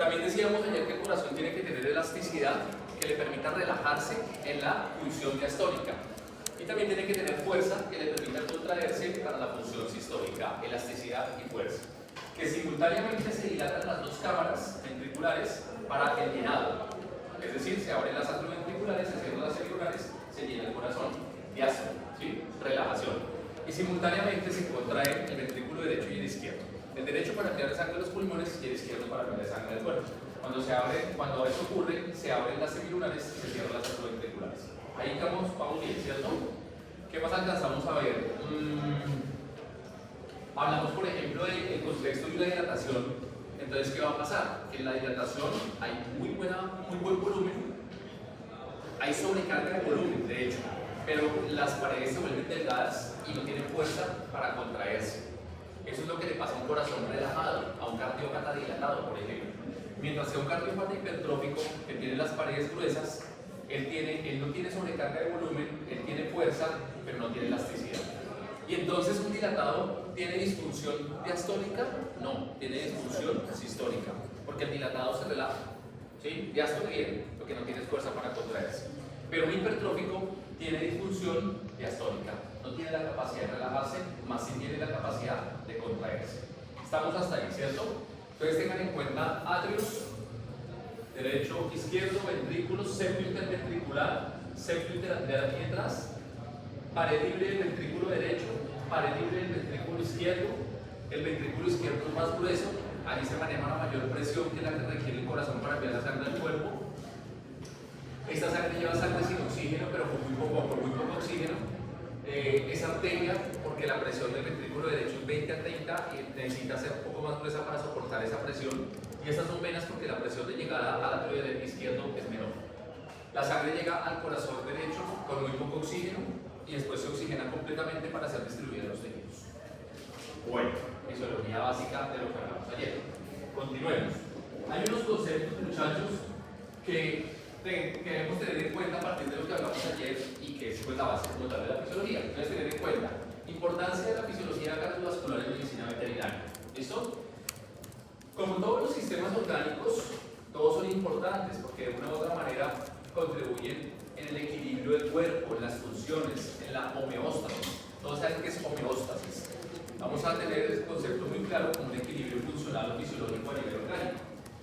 También decíamos ayer que el corazón tiene que tener elasticidad que le permita relajarse en la función diastólica. Y también tiene que tener fuerza que le permita contraerse para la función sistólica, elasticidad y fuerza. Que simultáneamente se dilatan las dos cámaras ventriculares para el llenado. Es decir, se abren las atrioventriculares, se cierran las celulares, se llena el corazón. Diástole, ¿sí? Relajación. Y simultáneamente se contrae el ventrículo derecho y el izquierdo. El derecho para enviar sangre a los pulmones y el izquierdo para enviar sangre al cuerpo. Cuando eso ocurre, se abren las celulares y se cierran las atrioventriculares. Ahí vamos bien, ¿cierto? ¿Qué más alcanzamos a ver? Hablamos, por ejemplo, del contexto de una dilatación. Entonces, ¿qué va a pasar? En la dilatación hay muy buen volumen, hay sobrecarga de volumen, de hecho, pero las paredes se vuelven delgadas y no tienen fuerza para contraerse. Eso es lo que le pasa a un corazón relajado, a un cardiópata dilatado, por ejemplo. Mientras que un cardiópata hipertrófico, que tiene las paredes gruesas, él no tiene sobrecarga de volumen, él tiene fuerza, pero no tiene elasticidad. Y entonces un dilatado tiene disfunción diastólica, no, tiene disfunción sistólica, porque el dilatado se relaja, ¿sí? Diástole bien, porque no tienes fuerza para contraerse. Pero un hipertrófico tiene disfunción diastólica, no tiene la capacidad de relajarse, más sí tiene la capacidad de contraerse. Estamos hasta ahí, ¿cierto? Entonces tengan en cuenta atrios, derecho, izquierdo, ventrículos, septo interventricular, septo interatrial aquí detrás, pared libre del ventrículo derecho, pared libre del ventrículo izquierdo. El ventrículo izquierdo es más grueso, ahí se maneja una mayor presión que la que requiere el corazón para enviar la sangre al cuerpo. Esta sangre lleva sangre sin oxígeno, pero con muy poco oxígeno. Es arteria porque la presión del ventrículo derecho es 20 a 30 y necesita ser un poco más gruesa para soportar esa presión. Y estas son venas porque la presión de llegada al atrio izquierdo es menor. La sangre llega al corazón derecho con muy poco oxígeno y después se oxigena completamente para ser distribuida en los tejidos. Bueno, fisiología básica de lo que hablamos ayer. Continuemos. Hay unos conceptos, muchachos, que debemos tener en cuenta a partir de lo que hablamos ayer y que es pues, la base como tal de la fisiología. Entonces, tener en cuenta importancia de la fisiología cardiovascular en medicina veterinaria. ¿Listo? Como todos los sistemas orgánicos, todos son importantes porque de una u otra manera contribuyen en el equilibrio del cuerpo, en las funciones, en la homeostasis. Todos saben que es homeostasis. Vamos a tener el concepto muy claro como un equilibrio funcional o fisiológico a nivel orgánico.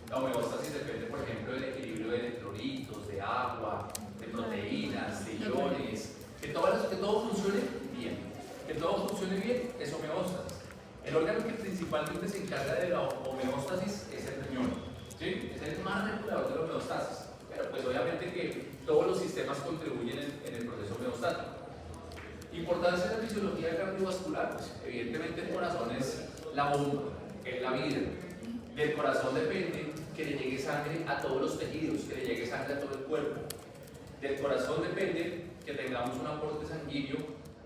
La homeostasis depende, por ejemplo, del equilibrio de electrolitos, de agua, de proteínas, de iones, que todo funcione bien. Que todo funcione bien es homeostasis. El órgano que principalmente se encarga de la homeostasis es el riñón, ¿sí? Es el más regulador de la homeostasis, pero pues obviamente que todos los sistemas contribuyen en el proceso homeostático. Importancia de la fisiología cardiovascular, pues evidentemente el corazón es la bomba, es la vida. Del corazón depende que le llegue sangre a todos los tejidos, que le llegue sangre a todo el cuerpo. Del corazón depende que tengamos un aporte sanguíneo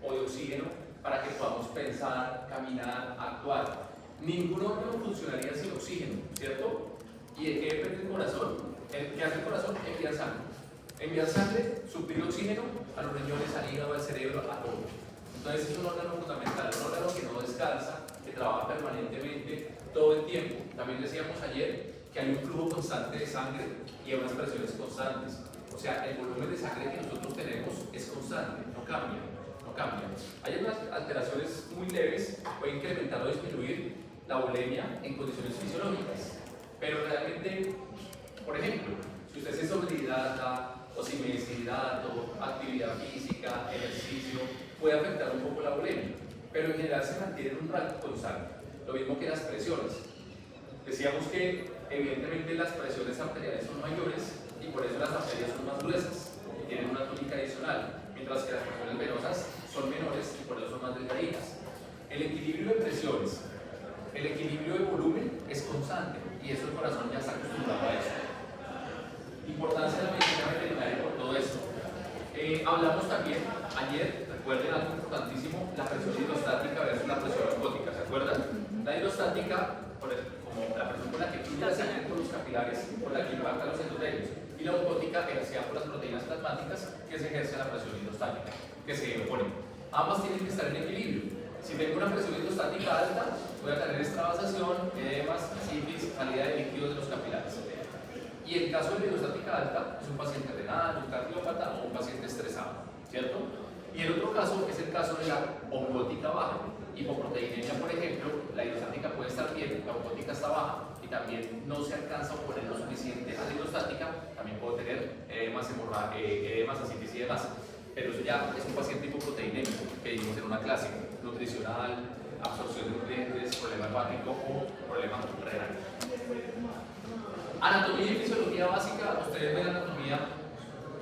o de oxígeno para que podamos pensar, caminar, actuar. Ningún órgano funcionaría sin oxígeno, ¿cierto? ¿Y de qué depende el corazón? ¿Qué hace el corazón? Enviar sangre. Enviar sangre, suplir oxígeno a los riñones, al hígado, al cerebro, a todo. Entonces es un órgano fundamental, un órgano que no descansa, que trabaja permanentemente todo el tiempo. También decíamos ayer que hay un flujo constante de sangre y hay unas presiones constantes. O sea, el volumen de sangre que nosotros tenemos es constante, no cambia. Hay unas alteraciones muy leves, puede incrementar o disminuir la bulimia en condiciones fisiológicas, pero realmente, por ejemplo, si usted se sobrehidrata o si me deshidrato, actividad física, ejercicio, puede afectar un poco la bulimia, pero en general se mantiene en un rango constante, lo mismo que las presiones. Decíamos que evidentemente las presiones arteriales son mayores y por eso las arterias son más gruesas y tienen una túnica adicional, mientras que las presiones venosas son menores y por eso son más delgaditas. El equilibrio de presiones, el equilibrio de volumen es constante y eso el corazón ya está acostumbrado a eso. Importancia de la medicina veterinaria por todo esto. Hablamos también ayer, recuerden algo importantísimo, la presión hidrostática versus la presión osmótica, ¿se acuerdan? La hidrostática, como la presión por la que fluye la sangre por los capilares, por la que impacta los endotelios, y la osmótica ejercida por las proteínas plasmáticas que se ejerce la presión hidrostática, que se oponen. Ambas tienen que estar en equilibrio. Si tengo una presión hidrostática alta, voy a tener extravasación, edemas, ascitis, salida de líquidos de los capilares. Y el caso de la hidrostática alta es un paciente renal, un cardiópata o un paciente estresado, ¿cierto? Y el otro caso es el caso de la oncótica baja. Hipoproteinemia, por ejemplo, la hidrostática puede estar bien, la oncótica está baja y también no se alcanza a oponer lo suficiente a la hidrostática, también puedo tener edemas, ascitis y demás. Pero eso ya es un paciente hipoproteinémico que vimos en una clase, nutricional, absorción de nutrientes, problema hepático o problema renal. Anatomía y fisiología básica, ustedes ven anatomía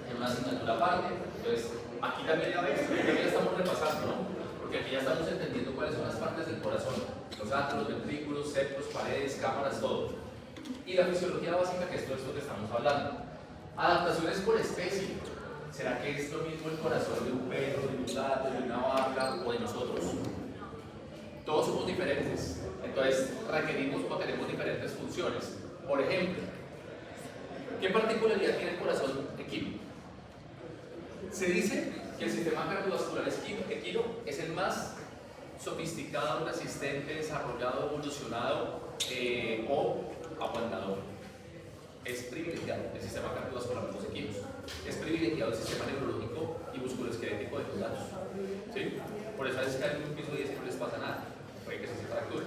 en una asignatura aparte, entonces aquí también ya estamos repasando, ¿no? Porque aquí ya estamos entendiendo cuáles son las partes del corazón, los átomos, ventrículos, septos, paredes, cámaras, todo. Y la fisiología básica, que es todo esto que estamos hablando. Adaptaciones por especie. ¿Será que es lo mismo el corazón de un perro, de un gato, de una vaca o de nosotros? Todos somos diferentes, entonces requerimos o tenemos diferentes funciones. Por ejemplo, ¿qué particularidad tiene el corazón equino? Se dice que el sistema cardiovascular equino es el más sofisticado, resistente, desarrollado, evolucionado o aguantador. Es privilegiado el sistema cardiovascular de los equinos. Es privilegiado el sistema neurológico y musculoesquelético de los gatos. ¿Sí? Por eso a veces caen en un piso y no les pasa nada. Puede que se fracture.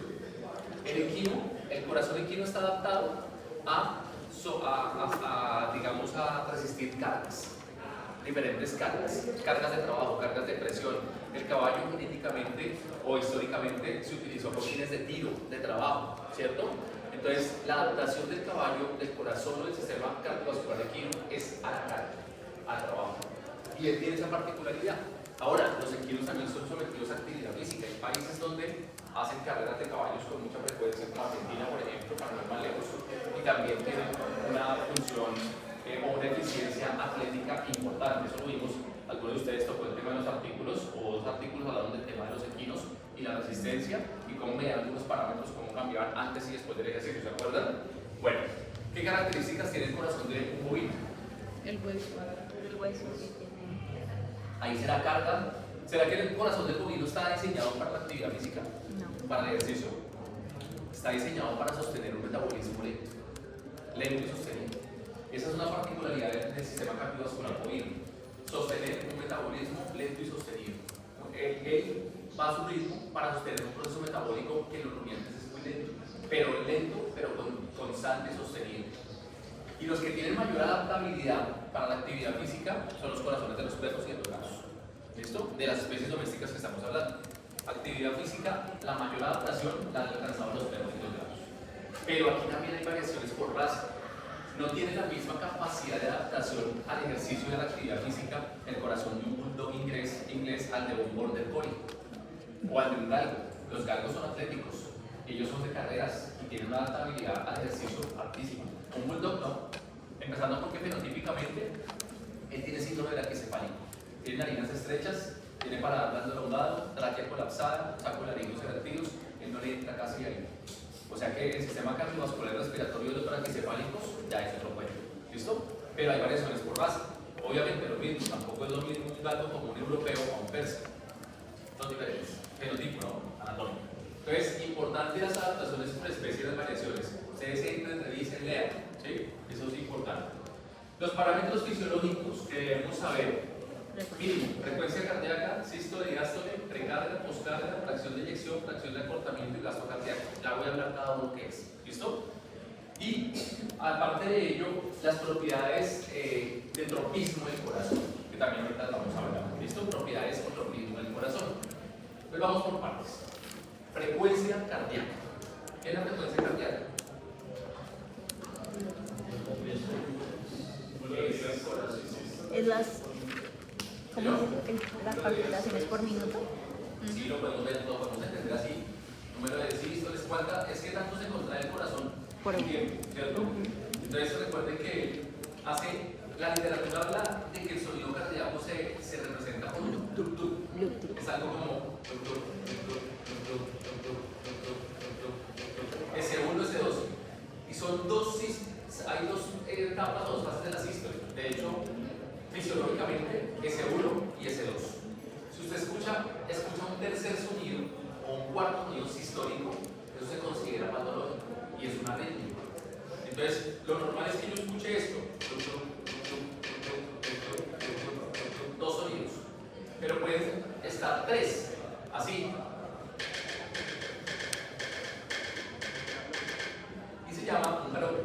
El corazón equino está adaptado digamos, a resistir cargas, diferentes cargas de trabajo, cargas de presión. El caballo genéticamente o históricamente se utilizó con fines de tiro, de trabajo, ¿cierto? Entonces, la adaptación del caballo, del corazón o del sistema cardiovascular equino es a la carga, al trabajo. Y él tiene esa particularidad. Ahora, los equinos también son sometidos a actividad física. Hay países donde hacen carreras de caballos con mucha frecuencia, como Argentina, por ejemplo, para no ir más lejos, y también tienen una función o una eficiencia atlética importante. Eso lo vimos, algunos de ustedes tocó el tema de los artículos, o dos artículos hablaron del tema de los equinos y la resistencia, y cómo medían algunos parámetros, cómo cambiaban antes y después del ejercicio, ¿se acuerdan? Bueno, ¿qué características tiene el corazón de un bovino? El hueso que tiene. Ahí será carga. ¿Será que el corazón del bovino está diseñado para la actividad física? No. Para el ejercicio. Está diseñado para sostener un metabolismo lento y sostenido. Esa es una particularidad del sistema cardiovascular bovino. Sostener un metabolismo lento y sostenido. Él va a su ritmo para sostener un proceso metabólico que en los rumiantes es muy lento, pero constante y sostenido. Y los que tienen mayor adaptabilidad para la actividad física son los corazones de los perros y de los gatos. ¿Listo? De las especies domésticas que estamos hablando. Actividad física, la mayor adaptación la han alcanzado los perros y los gatos. Pero aquí también hay variaciones por raza. No tiene la misma capacidad de adaptación al ejercicio y a la actividad física el corazón de un bulldog inglés al de un border collie o al de un galgo. Los galgos son atléticos, ellos son de carreras y tienen una adaptabilidad al ejercicio altísima. Un bulldog no, empezando porque fenotípicamente él tiene síndrome del arquicefálico. Tiene narinas estrechas, tiene paladar blando elongado, tráquea colapsada, saco de laringos invertidos, él no le entra casi ahí. O sea que el sistema cardiovascular respiratorio de los braquicefálicos ya es otro cuento. ¿Listo? Pero hay variaciones por raza. Obviamente lo mismo, tampoco es lo mismo un gato como un europeo o un persa. Son diferentes. Fenotipo, ¿no? Anatómico. Entonces, importante las adaptaciones por especie y las variaciones. Ustedes entren, revisen, lean. ¿Sí? Eso es importante. Los parámetros fisiológicos que debemos saber. Mínimo, frecuencia cardíaca, sístole, diástole, precarga, poscarga, fracción de eyección, fracción de acortamiento y gasto cardíaco. Ya voy a hablar cada uno que es. ¿Listo? Y aparte de ello, las propiedades de tropismo del corazón, que también ahorita las vamos a hablar. ¿Listo? Propiedades o tropismo del corazón. Pues vamos por partes. Frecuencia cardíaca. ¿Qué es la frecuencia cardíaca? Es las palpitaciones por minuto. Sí, lo podemos ver, lo podemos entender así. Número de sístoles, cuánta, es que tanto se contrae el corazón por un tiempo, ¿cierto? Entonces recuerden que la literatura habla de que el sonido cardíaco se representa con un tuk-tuk. Es algo como tuk-tuk, tuk-tuk, tuk-tuk, tuk-tuk, tuk-tuk, tuk-tuk. S1, S2. Y son hay dos etapas, dos fases de la sístole. De hecho, fisiológicamente, S1 y S2. Si usted escucha un tercer sonido, ultrasonido sistólico, eso se considera patológico y es una arritmia. Entonces, lo normal es que yo escuche esto, dos sonidos, pero pueden estar tres, así. Y se llama un galope.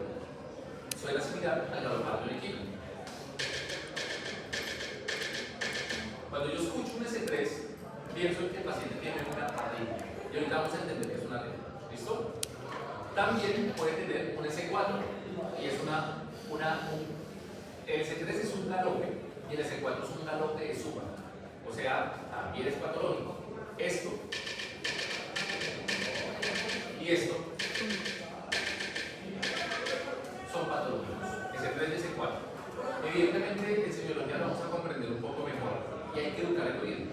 Suele similar al galopar de un equipo. Cuando yo escucho un S3, pienso que el paciente tiene una arritmia. Y ahorita vamos a entender que es una arritmia. ¿Listo? También puede tener un S4. Y es el S3 es un galope y el S4 es un galope de suba. O sea, también es patológico. Esto y esto son patológicos. S3 y S4. Evidentemente, en semiología lo vamos a comprender un poco mejor. Y hay que educar el oído.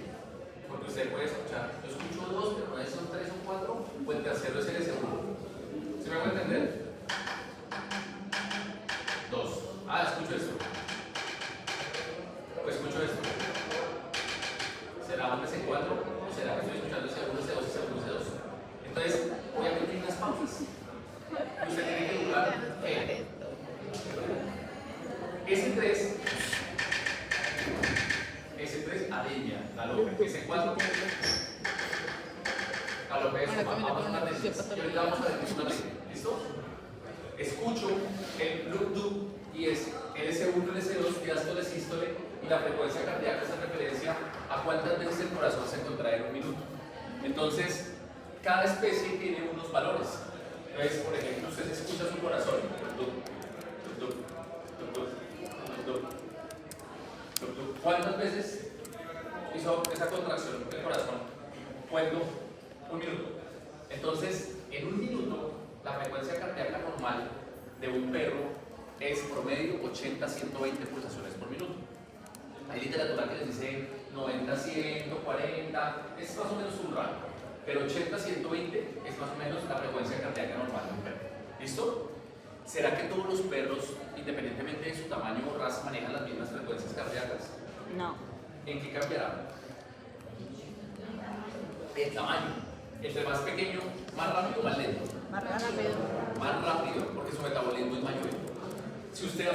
Porque usted puede escuchar, yo escucho dos, pero no es son tres o cuatro, o el tercero es el S1. ¿Se me va a entender? Dos. Escucho esto. O escucho esto. ¿Será un S4 o será que estoy escuchando S1, S2, S1, S2? Entonces, voy a pedir unas pausas. Y usted tiene que educar S3 arritmia, galope, S4 galope, eso, vamos a una tesis. Y ahorita vamos a ver una tesis. ¿Listo? Escucho el Bluetooth y es el S1, el S2, diástole, sístole y la frecuencia cardíaca es en referencia a cuántas veces el corazón se contrae en un minuto. Entonces, cada especie tiene unos valores. Entonces, por ejemplo, usted escucha su corazón. ¿Cuántas veces hizo esa contracción del corazón? Cuento un minuto. Entonces, en un minuto, la frecuencia cardíaca normal de un perro es promedio 80-120 pulsaciones por minuto. Hay literatura que les dice 90-140, es más o menos un rango, pero 80-120 es más o menos la frecuencia cardíaca normal de un perro. ¿Listo? ¿Será que todos los perros, independientemente de su tamaño o raza, manejan las mismas frecuencias cardíacas? No. ¿En qué cambiará? El tamaño. Entre más pequeño, más rápido o más lento. Más rápido. Más rápido, porque su metabolismo es mayor. Si usted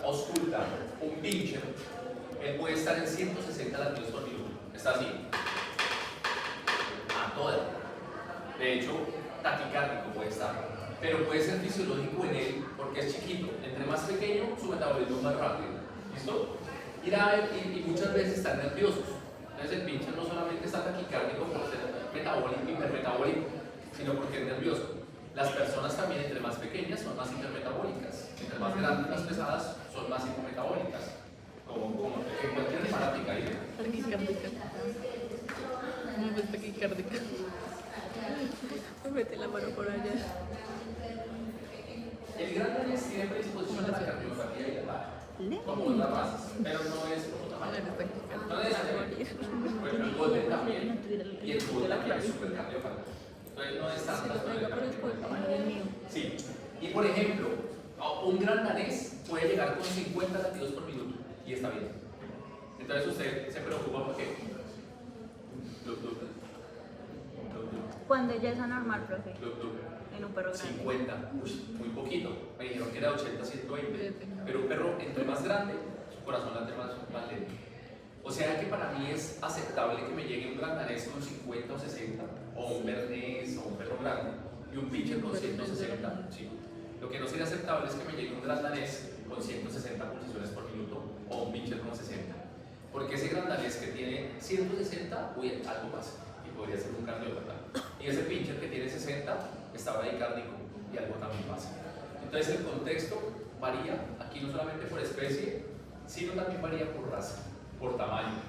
ausculta un pincher, él puede estar en 160 latidos por minuto. Está así. A toda. De hecho, taquicárdico puede estar. Pero puede ser fisiológico en él porque es chiquito. Entre más pequeño, su metabolismo es más rápido. ¿Listo? Y muchas veces están nerviosos. Entonces el pincher no solamente está taquicárdico por ser metabólico, hipermetabólico, sino porque es nervioso. Las personas también, entre más pequeñas, son más hipermetabólicas. Entre más grandes, más pesadas, son más hipermetabólicas. Como en cualquier fanática. Taquicárdica. ¿Cómo ves taquicárdica? Me mete la mano por allá. El gran danés tiene predisposición a la cardiopatía y la baja, como otras razas, pero no es como tamaño. No necesariamente. Bueno, el golden también, y el bull también es supercardiopático. Entonces no es tanto el tamaño. Sí. Y por ejemplo, un gran danés puede llegar con 50 latidos por minuto y está bien. Entonces usted se preocupa porque Cuando ya es anormal, profe. En un perro grande. 50, muy poquito. Me dijeron que era 80-120. Pero un perro entre más grande, su corazón late más lento. O sea que para mí es aceptable que me llegue un gran danés con 50 o 60, o un bernés o un perro grande, y un pincher con 160. Sí. Lo que no sería aceptable es que me llegue un gran danés con 160 pulsaciones por minuto, o un pincher con 60. Porque ese gran danés que tiene 160, algo pasa, y podría ser un cardiópata. Y ese pincher que tiene 60, está bradicárdico, y algo también pasa. Entonces el contexto varía, aquí no solamente por especie, sino también varía por raza, por tamaño.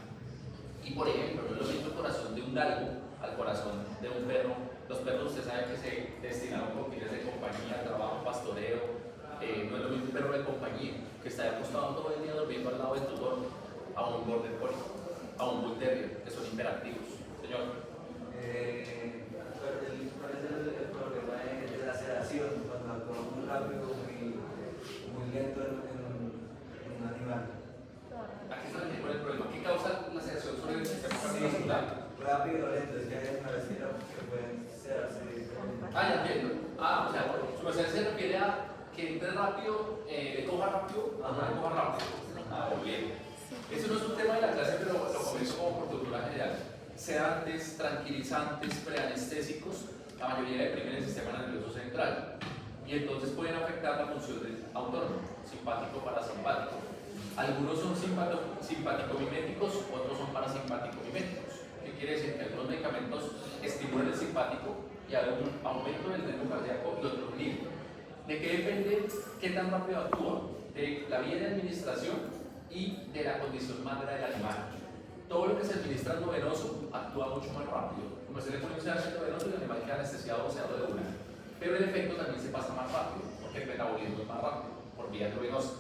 Y por ejemplo, no es lo mismo el corazón de un galgo al corazón de un perro. Los perros, usted sabe que se destinaron con fines de compañía, trabajo, pastoreo. No es lo mismo un perro de compañía que está acostado todo el día durmiendo al lado del tutor, a un border collie, a un bull terrier, que son hiperactivos. Señor. ¿Cuál es el problema de la sedación cuando actúa muy rápido, muy lento en un animal? Aquí está el problema. ¿Qué causa la sedación sobre el sistema cardiovascular? Rápido o lento, es que hay una vez que pueden velocidad se refiere a que entre rápido, le coja rápido, no le coja rápido. Ah, muy bien. Eso no es un tema de la clase, pero lo comento como por cultura general. Sedantes, tranquilizantes, preanestésicos, la mayoría deprimen el sistema nervioso central y entonces pueden afectar la función del autónomo, simpático, parasimpático. Algunos son simpático-miméticos, otros son parasimpático-miméticos. ¿Qué quiere decir? Que algunos medicamentos estimulan el simpático y hay un aumento del ritmo cardíaco y otros no. ¿De qué depende qué tan rápido actúa? De la vía de administración y de la condición magra del animal. Todo lo que se administra en lo venoso actúa mucho más rápido. Como se le pone un sedante venoso, el animal queda anestesiado o sedado de una. Pero el efecto también se pasa más rápido, porque el metabolismo es más rápido, por vía endovenosa.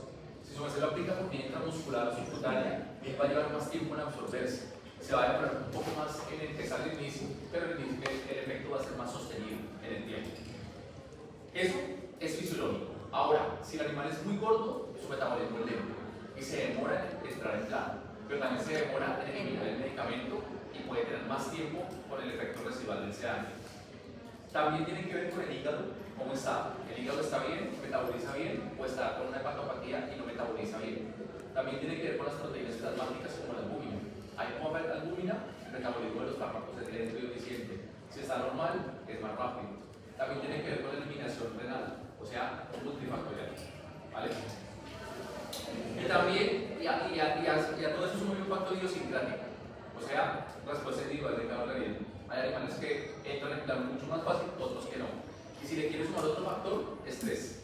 Si se lo aplica por vía intramuscular o subcutánea, va a llevar más tiempo en absorberse. Se va a demorar un poco más en empezar el inicio, pero el efecto va a ser más sostenido en el tiempo. Eso es fisiológico. Ahora, si el animal es muy gordo, su metabolismo es lento y se demora en entrar en plano, pero también se demora en eliminar el medicamento y puede tener más tiempo por el efecto residual del sedante. También tiene que ver con el hígado, cómo está. El hígado está bien, metaboliza bien, o está con una hepatopatía y no metaboliza bien. También tiene que ver con las proteínas plasmáticas como la albúmina. Hay poca albúmina, el metabolismo de los fármacos es lento y eficiente. Si está normal, es más rápido. También tiene que ver con la eliminación renal, o sea, un multifactorial. ¿Vale? Y también, y a todo eso suma un factor idiosincrático, o sea, respuesta individual de cada organismo. Hay animales que entran en plano mucho más fácil, otros que no. Y si le quieres sumar otro factor, estrés.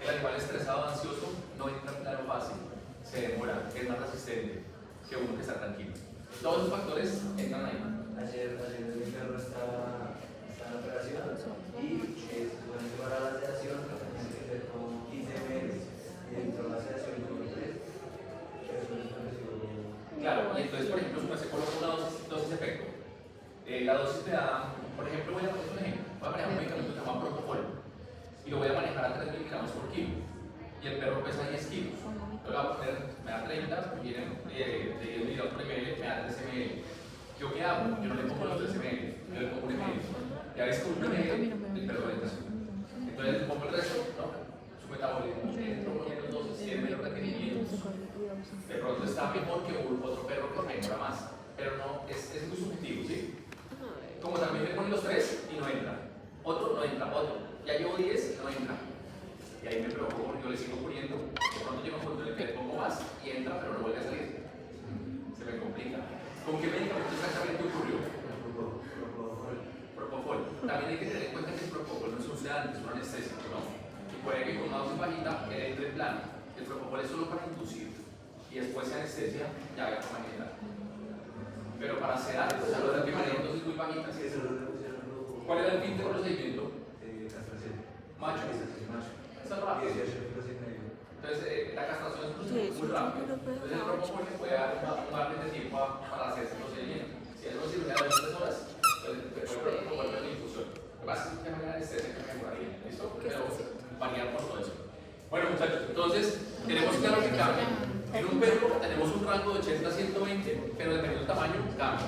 El animal estresado, ansioso, no entra en plano fácil, se demora, es más resistente que uno que está tranquilo. Todos los factores entran ahí. Ayer mi perro estaba en operación y supone que para la sedación lo tenían que hacer con 15 ml y dentro de la sedación con 3. Eso les pareció. Claro, y entonces, por ejemplo, se coloca una dosis efecto. La dosis te da, por ejemplo, voy a poner un ejemplo. Voy a manejar un medicamento que se llama propofol y lo voy a manejar a 3 miligramos por kilo. Y el perro pesa 10 kilos. Yo le voy a poner, me da 30, vienen de 10 miligramos por ml, me da 3 ml. ¿Yo qué hago? Yo no le pongo los 3 ml, yo le pongo un ml. Ya ves que un ml, el perro entra. Entonces le pongo el resto, ¿no? Su metabolismo tiene por lo menos 12, 100 menos requerimientos. De pronto está mejor que otro perro que me demora más. Pero no, es muy subjetivo, ¿sí? Como también me ponen los 3 y no entra. Otro no entra, otro. Ya llevo 10 y no entra. Y ahí me preocupo porque yo le sigo poniendo. De pronto llega un punto en el que le pongo más y entra, pero no vuelve a salir. Se me complica. ¿Con qué medicamento exactamente ocurrió? Propofol. También hay que tener en cuenta que el propofol no es un sedante, es un anestésico, ¿no? Y puede que con una dosis bajita él entre en plano. El propofol es solo para inducir. Y después se anestesia, ya hay forma general. Pero para sedar, o sea, los medicamentos dosis muy bajitas. ¿Cuál era el fin del procedimiento? Castración. Macho. Eso es rápido. Entonces, la castración es un procedimiento muy rápido. Entonces, el propofol le puede dar un margen de tiempo para hacer ese procedimiento. Si es una cirugía de 2 horas, pues puede propofol de infusión. Lo que pasa es que una anestesia que mejoraría. ¿Listo? Pero variar por todo eso. Bueno, muchachos, entonces, tenemos claro que cambia. En un perro tenemos un rango de 80 a 120, pero dependiendo del tamaño, cambia.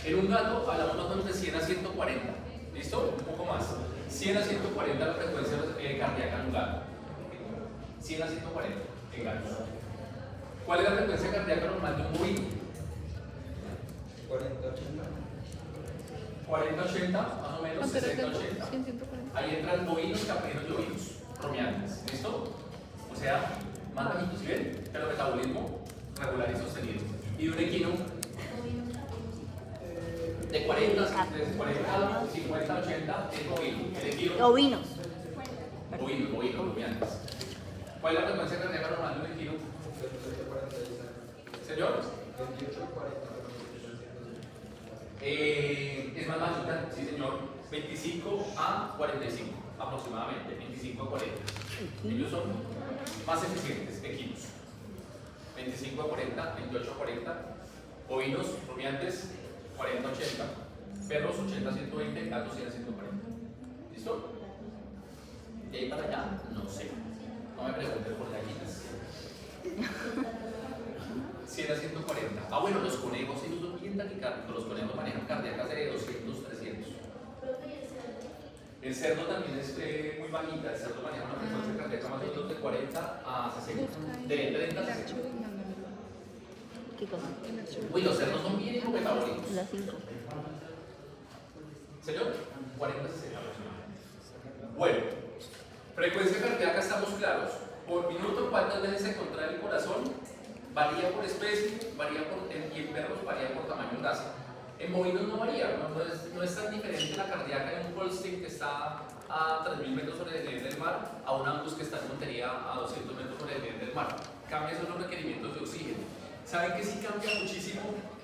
En un gato hablamos más o menos de 100 a 140. ¿Listo? Un poco más. 100 a 140 la frecuencia cardíaca en un gato. 100 a 140 en gatos. ¿Cuál es la frecuencia cardíaca normal de un bovino? 40-80, más o menos, 60-80. Ahí entran bovinos, caprinos y ovinos, rumiantes. ¿Listo? O sea, más bajitos, ¿sí ven? Pero metabolismo regular y sostenido. Y de un equino de 40 a 50, 80 es bovino. El equino. Ovinos. Bovinos, rumiantes. ¿Cuál es la frecuencia cardíaca normal de un equino? ¿Señor? Es más bajita, sí señor. 25 a 45 aproximadamente, 25 a 40. Ellos son más eficientes, equinos. 25 a 40, 28 a 40. Bovinos, rumiantes, 40 a 80. Perros, 80 a 120, gatos, 100 a 140. ¿Listo? De ahí para allá, no sé. No me pregunten por gallinas. 100 a 140. Ah, bueno, los conejos ellos son bien taquicárdicos. Los conejos manejan cardíacas de 200, 300. El cerdo también es muy bajita, el cerdo maneja una frecuencia cardíaca más o menos de 40 a 60, de 30 a 60. ¿Qué cosa? Uy, los cerdos son bien metabólicos. Las 5. Señor, 40 a 60 aproximadamente. Bueno, frecuencia cardíaca estamos claros. Por minuto, ¿cuántas veces se contrae el corazón? Varía por especie, varía y en perros varía por tamaño en raza. En bovinos no varía, no es tan diferente la cardíaca en un Holstein que está a 3.000 metros sobre el nivel del mar a un Angus que está en Montería a 200 metros sobre el nivel del mar. Cambian son los requerimientos de oxígeno. ¿Saben que sí cambia muchísimo,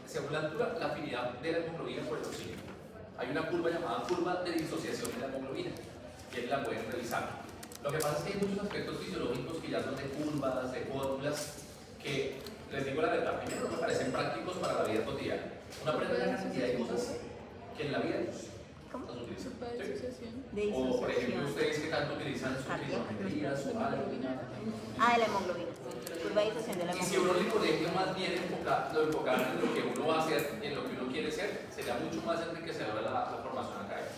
según la altura, la afinidad de la hemoglobina por el oxígeno? Hay una curva llamada curva de disociación de la hemoglobina, que la pueden revisar. Lo que pasa es que hay muchos aspectos fisiológicos que ya son de curvas, de fórmulas, que les digo la verdad, primero no me parecen prácticos para la vida cotidiana. Uno aprende la cantidad de cosas que en la vida las utilizan. ¿Sí? O por ejemplo, ustedes que tanto utilizan su trigonometría, su álgebra. Ah, de la hemoglobina. Curva de disociación de la Y si hemoglobina. uno en el colegio más bien lo enfocaran en lo que uno va a hacer, en lo que uno quiere ser, sería mucho más enriquecedora la formación académica.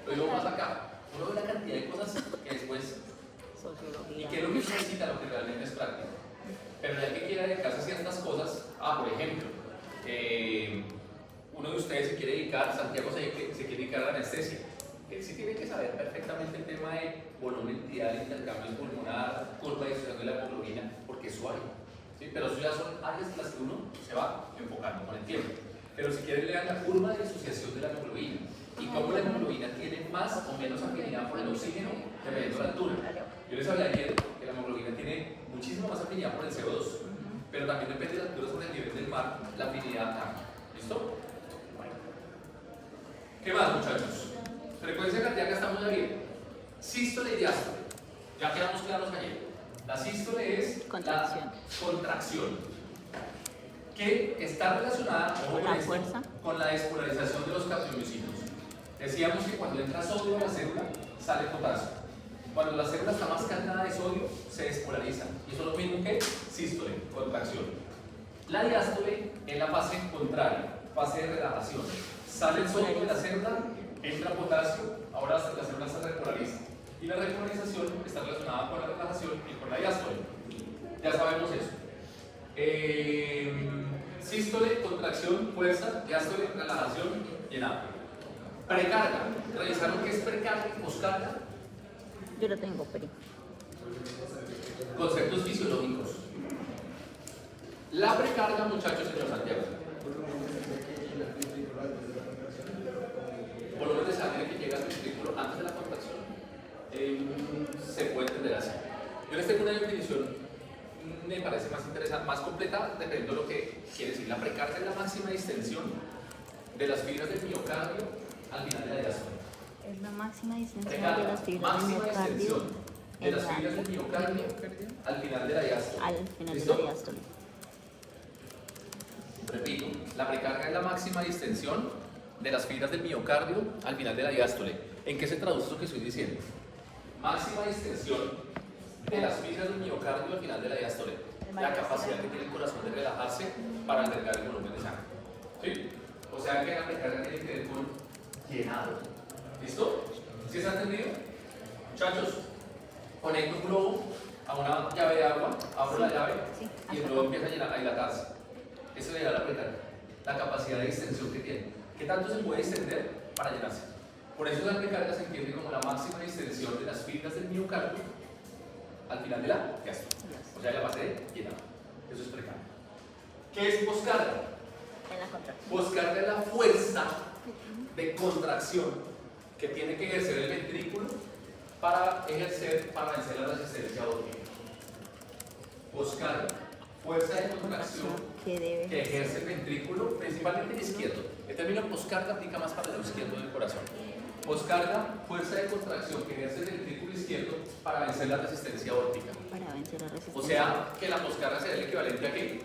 Lo digo más acá, uno ve la cantidad de cosas que después, y Sociología. qué es lo que uno necesita, lo que realmente es práctico. Pero ya que quiera dedicarse a ciertas cosas, por ejemplo, uno de ustedes se quiere dedicar, Santiago se quiere dedicar a la anestesia. Él sí tiene que saber perfectamente el tema de volumen tidal, intercambio pulmonar, curva de disociación de la hemoglobina, porque es su área. ¿Sí? Pero eso ya son áreas en las que uno se va enfocando con el tiempo. Pero si quieren lean la curva de disociación de la hemoglobina y cómo la hemoglobina tiene más o menos afinidad por el oxígeno dependiendo de la altura. Yo les hablé ayer que la hemoglobina tiene muchísimo más afinidad por el CO2, pero también depende de la altura sobre el nivel del mar, la afinidad cambia. ¿Listo? Bueno. ¿Qué más, muchachos? Frecuencia cardíaca estamos ya bien. Sístole y diástole. Ya quedamos claros ayer. La sístole es Contracción. la contracción, que está relacionada Con la fuerza. con la despolarización de los cardiomiocitos. Decíamos que cuando entra sodio a la célula, sale potasio. Cuando la célula está más cargada de sodio, se despolariza. Y eso es lo mismo que sístole, contracción. La diástole es la fase contraria, fase de relajación. Sale el sodio de la célula, entra potasio, ahora la célula se repolariza. Y la repolarización está relacionada con la relajación y con la diástole. Ya sabemos eso. Sístole, contracción, fuerza, diástole, relajación, llenado. Precarga. ¿Revisaron qué es precarga y poscarga? Yo lo tengo, pero. Conceptos fisiológicos. La precarga, muchachos, señor Santiago. Volumen de sangre que llega al ventrículo antes de la contracción. Se puede entender así. Yo les tengo una definición, me parece más interesante, más completa, dependiendo de lo que quiere decir. La precarga es la máxima distensión de las fibras del miocardio al final de la diástole. Es la máxima distensión de Precarga, las fibras del máxima miocardio. distensión de las fibras del miocardio al final de la diástole. Al final de ¿Listo? la diástole. Repito, la precarga es la máxima distensión de las fibras del miocardio al final de la diástole. ¿En qué se traduce eso que estoy diciendo? Máxima distensión de las fibras del miocardio al final de la diástole. La capacidad que tiene el corazón de relajarse para albergar el volumen de sangre. ¿Sí? O sea que la precarga tiene que ver con llenado. ¿Listo? ¿Sí se ha entendido? Muchachos, conecto un globo a una llave de agua, abro la llave Sí, y el hasta globo acá. empieza a dilatarse. Eso le da la precarga, la capacidad de distensión que tiene. ¿Qué tanto se puede extender para llenarse? Por eso la precarga se entiende como la máxima distensión de las fibras del miocardio al final de la diástole. O sea, la fase de llenado. Eso es precarga. ¿Qué es poscarga? En la contracción. Poscarga es la fuerza de contracción que tiene que ejercer el ventrículo para vencer la resistencia óptica. Poscarga, fuerza de contracción Que debe. que ejerce el ventrículo, principalmente el izquierdo. El término poscarga aplica más para el lado izquierdo del corazón. Poscarga, fuerza de contracción que ejerce el ventrículo izquierdo para vencer la resistencia óptica. Para vencer la resistencia. O sea, que la poscarga sería el equivalente a qué?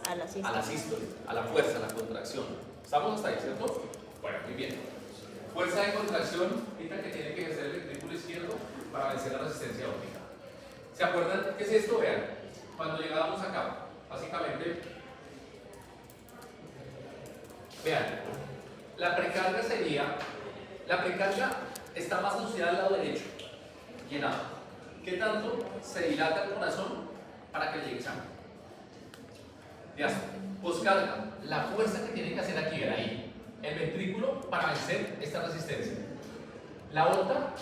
A la A sístole. la sístole, a la fuerza, a la contracción. ¿Estamos hasta ahí, cierto? Bueno, muy bien. Fuerza de contracción, ahorita que tiene que ejercer el ventrículo izquierdo para vencer la resistencia óptica. ¿Se acuerdan qué es esto? Vean, cuando llegábamos acá, básicamente, vean, la precarga sería, la precarga está más asociada al lado derecho, llenado. ¿Qué tanto se dilata el corazón para que le llegue sangre? Diástole. Poscarga, la fuerza que tiene que hacer aquí, ver ahí, el ventrículo para vencer esta resistencia. La válvula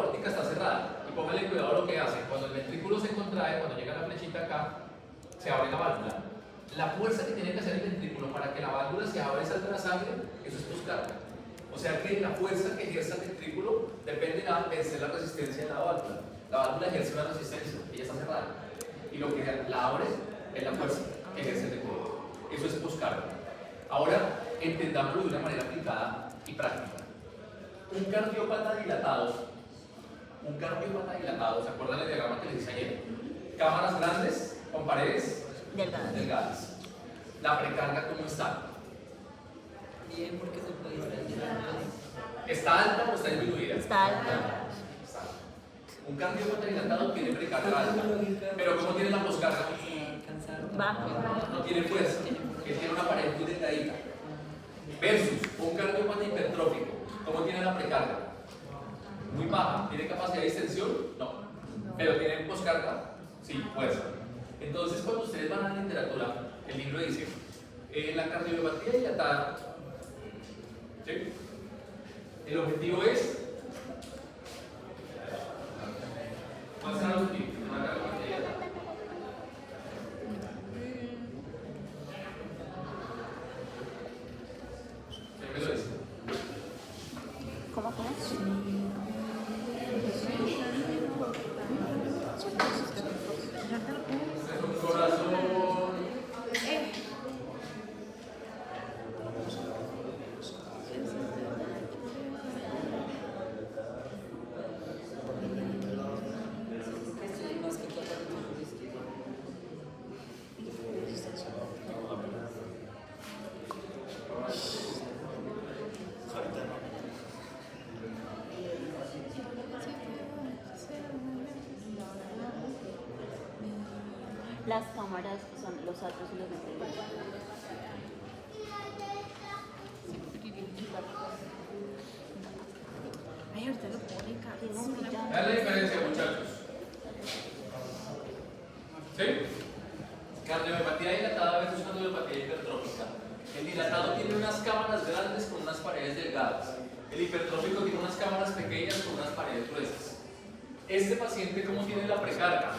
aórtica está cerrada y póngale cuidado a lo que hace. Cuando el ventrículo se contrae, cuando llega la flechita acá, se abre la válvula. La fuerza que tiene que hacer el ventrículo para que la válvula se abra y salga la sangre, eso es poscarga. O sea que la fuerza que ejerce el ventrículo depende de vencer la resistencia de la válvula. La válvula ejerce una resistencia, ella está cerrada. Y lo que la abre es la fuerza que ejerce el ventrículo. Eso es poscarga. Ahora, entendámoslo de una manera aplicada y práctica. Un cardiópata dilatado, ¿se acuerdan del diagrama que les hice ayer? Cámaras grandes con paredes delgadas. La precarga, ¿cómo está? Bien, porque se puede ir al ¿Está alta o está disminuida? Está alta. Está alta. Un cardiópata dilatado tiene precarga alta, pero ¿cómo tiene la poscarga? Baja. No tiene fuerza, que tiene una pared muy delgadita. Versus un cardiópata hipertrófico, ¿cómo tiene la precarga? Muy baja. ¿Tiene capacidad de distensión? No. ¿Pero tiene poscarga? Sí, fuerza. Entonces, cuando ustedes van a la literatura, el libro dice, la cardiopatía dilatada, ¿sí? El objetivo es, ¿cuál será el objetivo? Una cardiopatía dilatada. ¿Qué me lo dice? ¿Cómo? Es un corazón. Las cámaras son los atrios y los ventrículos. Ay, ahorita lo pone Vean la diferencia, muchachos. ¿Sí? Cardiopatía dilatada versus cardiopatía hipertrófica. El dilatado tiene unas cámaras grandes con unas paredes delgadas. El hipertrófico tiene unas cámaras pequeñas con unas paredes gruesas. Este paciente, ¿cómo tiene la precarga?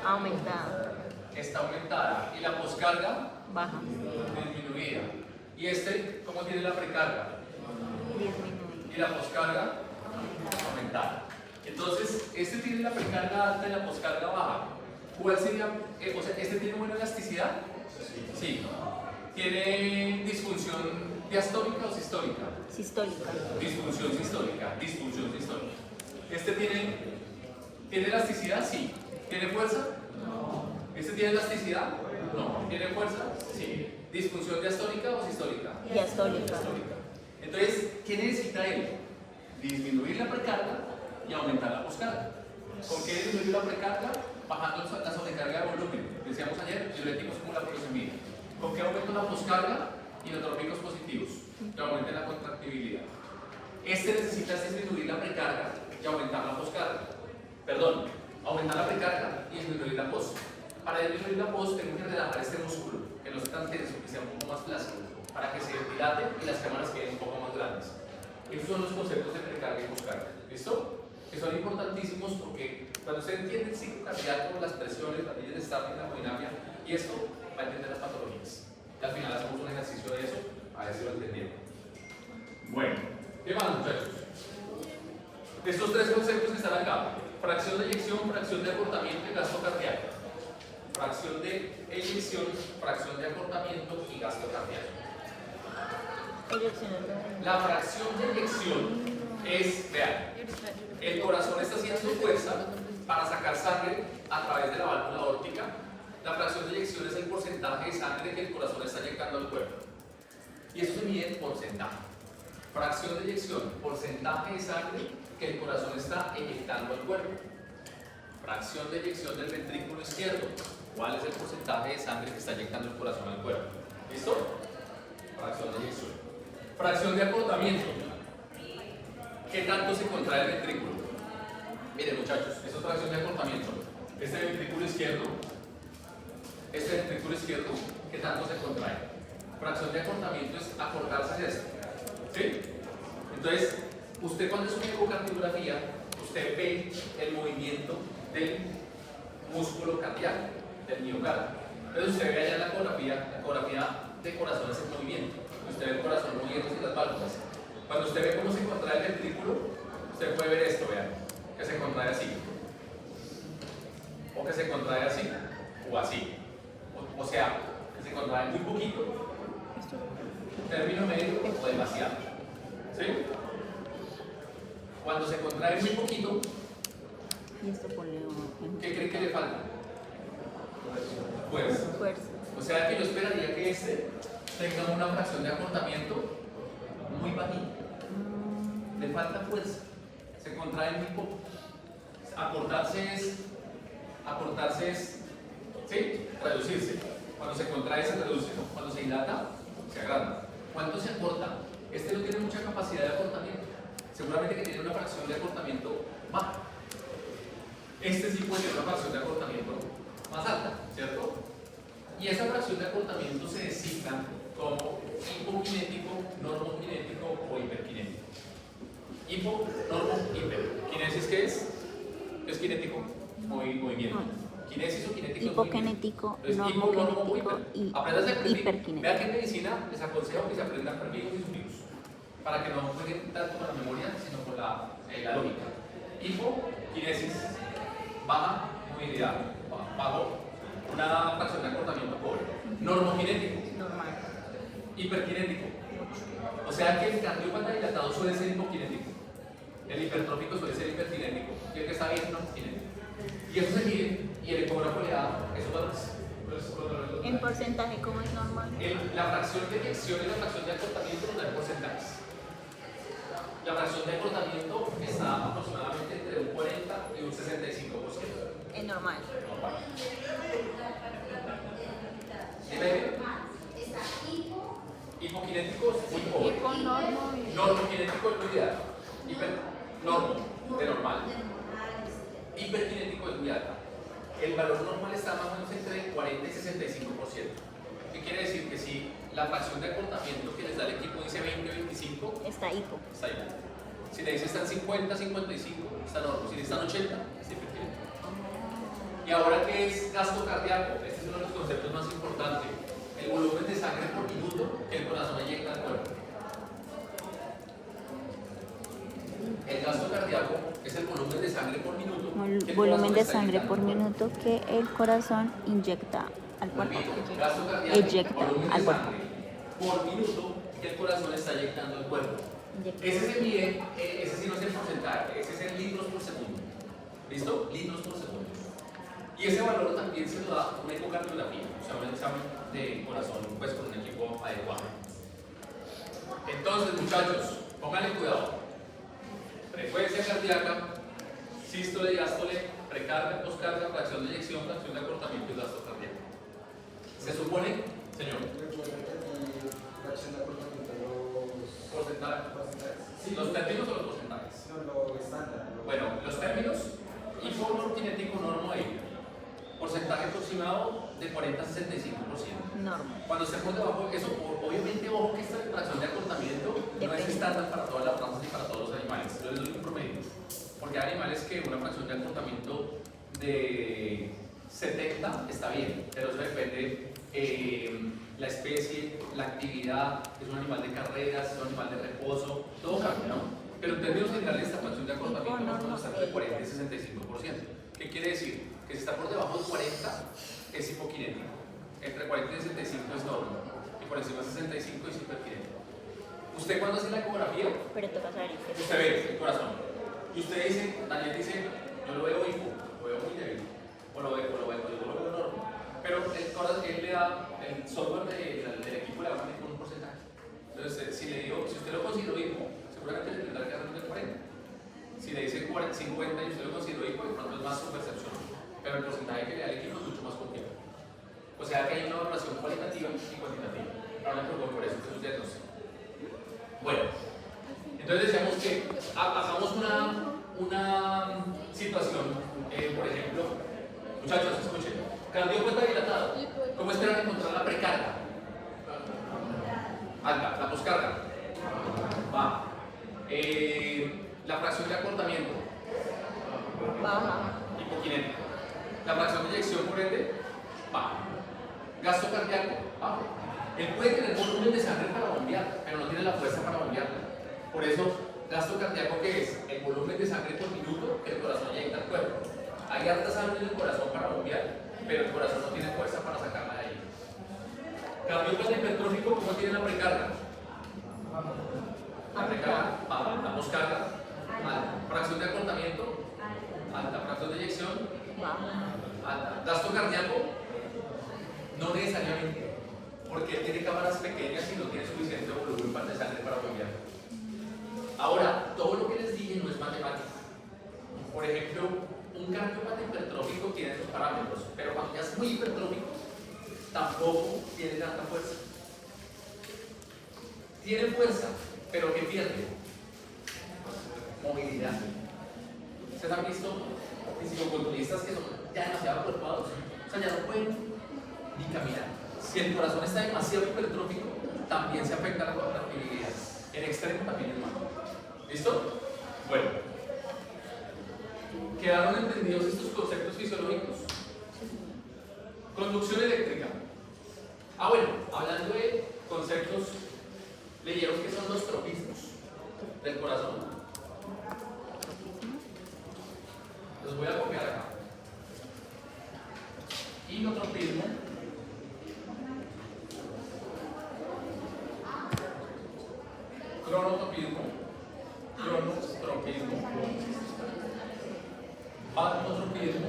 Aumentada. Está aumentada. ¿Y la poscarga? Baja. Disminuida. ¿Y este, cómo tiene la precarga? Disminuida. Y la poscarga aumentada. Entonces, este tiene la precarga alta y la poscarga baja. ¿Cuál sería? O sea, ¿este tiene buena elasticidad? Sí. ¿Tiene disfunción diastólica o sistólica? Sistólica. Disfunción sistólica. ¿Este tiene elasticidad? Sí. ¿Tiene fuerza? No. ¿Este tiene elasticidad? No. ¿Tiene fuerza? Sí. ¿Disfunción diastólica o sistólica? Diastólica. Entonces, ¿qué necesita él? Disminuir la precarga y aumentar la poscarga. ¿Con qué disminuir la precarga? Bajando la sobrecarga de volumen. Decíamos ayer, diuréticos como la furosemida. ¿Con qué aumento la poscarga? Inotrópicos positivos, que aumenten la contractibilidad. Este necesita disminuir la precarga y aumentar la poscarga. Perdón, aumentar la precarga y disminuir la pos. Para disminuir la pos tengo que relajar este músculo, que no sea tan tenso, que sea un poco más flácido, para que se dilate y las cámaras queden un poco más grandes. Esos son los conceptos de precarga y poscarga. ¿Listo? Que son importantísimos porque cuando se entiende el ciclo cardíaco, las presiones, las leyes de Starling, la hemodinamia, y esto va a entender las patologías. Y al final hacemos un ejercicio de eso, a ver si lo entendieron. Bueno, ¿qué más, muchachos? Estos tres conceptos que están acá: fracción de eyección, fracción de acortamiento y gasto cardíaco. Fracción de eyección, fracción de acortamiento y gasto cardíaco. La fracción de eyección es, vean, el corazón está haciendo fuerza para sacar sangre a través de la válvula aórtica. La fracción de eyección es el porcentaje de sangre que el corazón está inyectando al cuerpo. Y eso se mide en porcentaje. Fracción de eyección, porcentaje de sangre que el corazón está inyectando al cuerpo. Fracción de eyección del ventrículo izquierdo. ¿Cuál es el porcentaje de sangre que está inyectando el corazón al cuerpo? ¿Listo? Fracción de eyección. Fracción de acortamiento. ¿qué tanto se contrae el ventrículo? Miren muchachos, esto es fracción de acortamiento. Este ventrículo izquierdo, ¿qué tanto se contrae? Fracción de acortamiento es acortarse hacia esto. ¿Sí? Entonces, usted cuando es una ecocardiografía, usted ve el movimiento del músculo cardíaco, del miocardio. Entonces usted ve allá en la ecografía de corazón es el movimiento. Usted ve el corazón moviéndose las válvulas. Cuando usted ve cómo se contrae el ventrículo, usted puede ver esto, vean, que se contrae así, o que se contrae así, o así. O sea, que se contrae muy poquito, término medio o demasiado. ¿Sí? Cuando se contrae muy poquito, Y esto ponle ¿qué cree que le falta? Pues, fuerza. o sea que yo esperaría que este tenga una fracción de acortamiento muy bajita. Le falta fuerza. Se contrae muy poco. Acortarse es, ¿sí? Reducirse. Cuando se contrae se reduce. Cuando se dilata, se agranda. ¿Cuánto se acorta? Este no tiene mucha capacidad de acortamiento. Seguramente que tiene una fracción de acortamiento baja. Este sí puede tener una fracción de acortamiento más alta, ¿cierto? Y esa fracción de acortamiento se designa como hipokinético, normokinético o hiperkinético. Hipo, normo, hiper. ¿Kinesis qué es? ¿Es kinético? Movimiento. ¿Kinesis o kinético? Hipokinético, Entonces, normokinético y hiperkinético. Vean que en medicina les aconsejo que se aprendan prefijos y sufijos para que no jueguen tanto con la memoria, sino con la lógica. Hipo, kinesis, baja movilidad, bajo una fracción de acortamiento pobre. Normokinético, Normal. hiperkinético. O sea que el cardiópata dilatado suele ser hipokinético, el hipertrófico suele ser hiperkinético y el que está bien normokinético. Y eso se mide y el ecógrafo le da esos valores. En porcentaje, ¿cómo es normal? La fracción de eyección y la fracción de acortamiento nos dan porcentajes. La fracción de acortamiento está aproximadamente entre un 40 y un 65%. Es normal. Hipokinético es muy pobre. Hipo, normo y... Normokinético es muy alto. Normo, de normal. Hiperkinético es muy alta. El valor normal está más o menos entre 40 y 65%. ¿Qué quiere decir? Que si la fracción de acortamiento que les da el equipo dice 20 o 25, Está hipo. está ahí. Si le dice están 50, 55, está normal. Si le están 80, está hiperkinético. Y ahora, ¿qué es gasto cardíaco? Este es uno de los conceptos más importantes. El volumen de sangre por minuto que el corazón inyecta al cuerpo. El gasto cardíaco es el volumen de sangre por minuto. El volumen de sangre por minuto que el corazón inyecta al cuerpo. Gasto cardíaco, Eyecta volumen al de cuerpo. sangre por minuto que el corazón está inyectando al cuerpo. Ese se mide, ese sí no es el porcentaje, ese es en litros por segundo. ¿Listo? Litros por segundo. Y ese valor también se lo da una ecocardiografía, o sea, un examen de corazón pues con un equipo adecuado. Entonces, muchachos, pónganle cuidado. Frecuencia cardíaca, sístole, diástole, precardia, poscardia, fracción de eyección, fracción de acortamiento y gasto cardíaco. Se supone, señor. Fracción de acortamiento, los Porcentajes. Sí, los términos o los porcentajes. no, lo estándar. Bueno, los términos, hiponormokinético, normo e hiper. Porcentaje aproximado de 40 a 65%. Normal. Cuando esté por debajo, eso, obviamente, ojo que esta fracción de acortamiento no es estándar para todas las razas y para todos los animales, pero es un promedio. Porque hay animales que una fracción de acortamiento de 70 está bien, pero eso depende la especie, la actividad, es un animal de carreras, es un animal de reposo, todo cambia, ¿no? Pero en términos generales, esta fracción de acortamiento no está entre 40 y 65%. ¿Qué quiere decir? Que si está por debajo de 40 es hipokinético, entre 40 y 65 es normal, y por encima de 65 es hiperkinético. Usted cuando hace la ecografía, Pero toca saber qué usted ve el corazón, y usted dice, Daniel dice, yo lo veo hipo, lo veo muy débil, o lo veo normal. Pero el corazón, él le da, el software del equipo le va a poner un porcentaje. Entonces, si usted lo consideró hipo, seguramente le tendrá que dar un de 40. Si le dice 50 y usted lo consideró hipo, de pronto es más su percepción. Pero el porcentaje que le da el equipo es mucho más complejo. O sea que hay una valoración cualitativa y cuantitativa. Ahora por eso que ustedes no sé. Bueno, entonces Entonces decíamos que hagamos una situación, por ejemplo, muchachos, escuchen, cardiópata dilatado, ¿cómo esperan encontrar la precarga? Alta, la poscarga, baja. La fracción de acortamiento, Baja. hipoquinética. La fracción de eyección, por ende, baja. Gasto cardíaco, bajo. Él puede tener volumen de sangre para bombear, pero no tiene la fuerza para bombearla. Por eso, gasto cardíaco, ¿qué es? El volumen de sangre por minuto que el corazón inyecta al cuerpo. Hay harta sangre en el corazón para bombear, pero el corazón no tiene fuerza para sacarla de ahí. Cardiópata hipertrófico, ¿cómo tiene la precarga? La precarga, baja. La poscarga, alta. Fracción de acortamiento, alta. Fracción de eyección, Baja. alta. Gasto cardíaco, no necesariamente, porque él tiene cámaras pequeñas y no tiene suficiente volumen de sangre para bombear. Ahora, todo lo que les dije no es matemático. Por ejemplo, un cardiópata hipertrófico tiene sus parámetros, pero cuando ya es muy hipertrófico, tampoco tiene tanta fuerza. Tiene fuerza, pero ¿qué pierde? Movilidad. ¿Ustedes han visto fisicoculturistas que son ya demasiado acuerpados? O sea, ya no pueden ni caminar. Si el corazón está demasiado hipertrófico, también se afecta la contractibilidad. En extremo también es malo. ¿Listo? Bueno. ¿Quedaron entendidos estos conceptos fisiológicos? Conducción eléctrica. Bueno, hablando de conceptos, leyeron que son los tropismos del corazón. Los voy a copiar acá. Inotropismo. Cronotropismo. Cronotropismo. Patotropismo.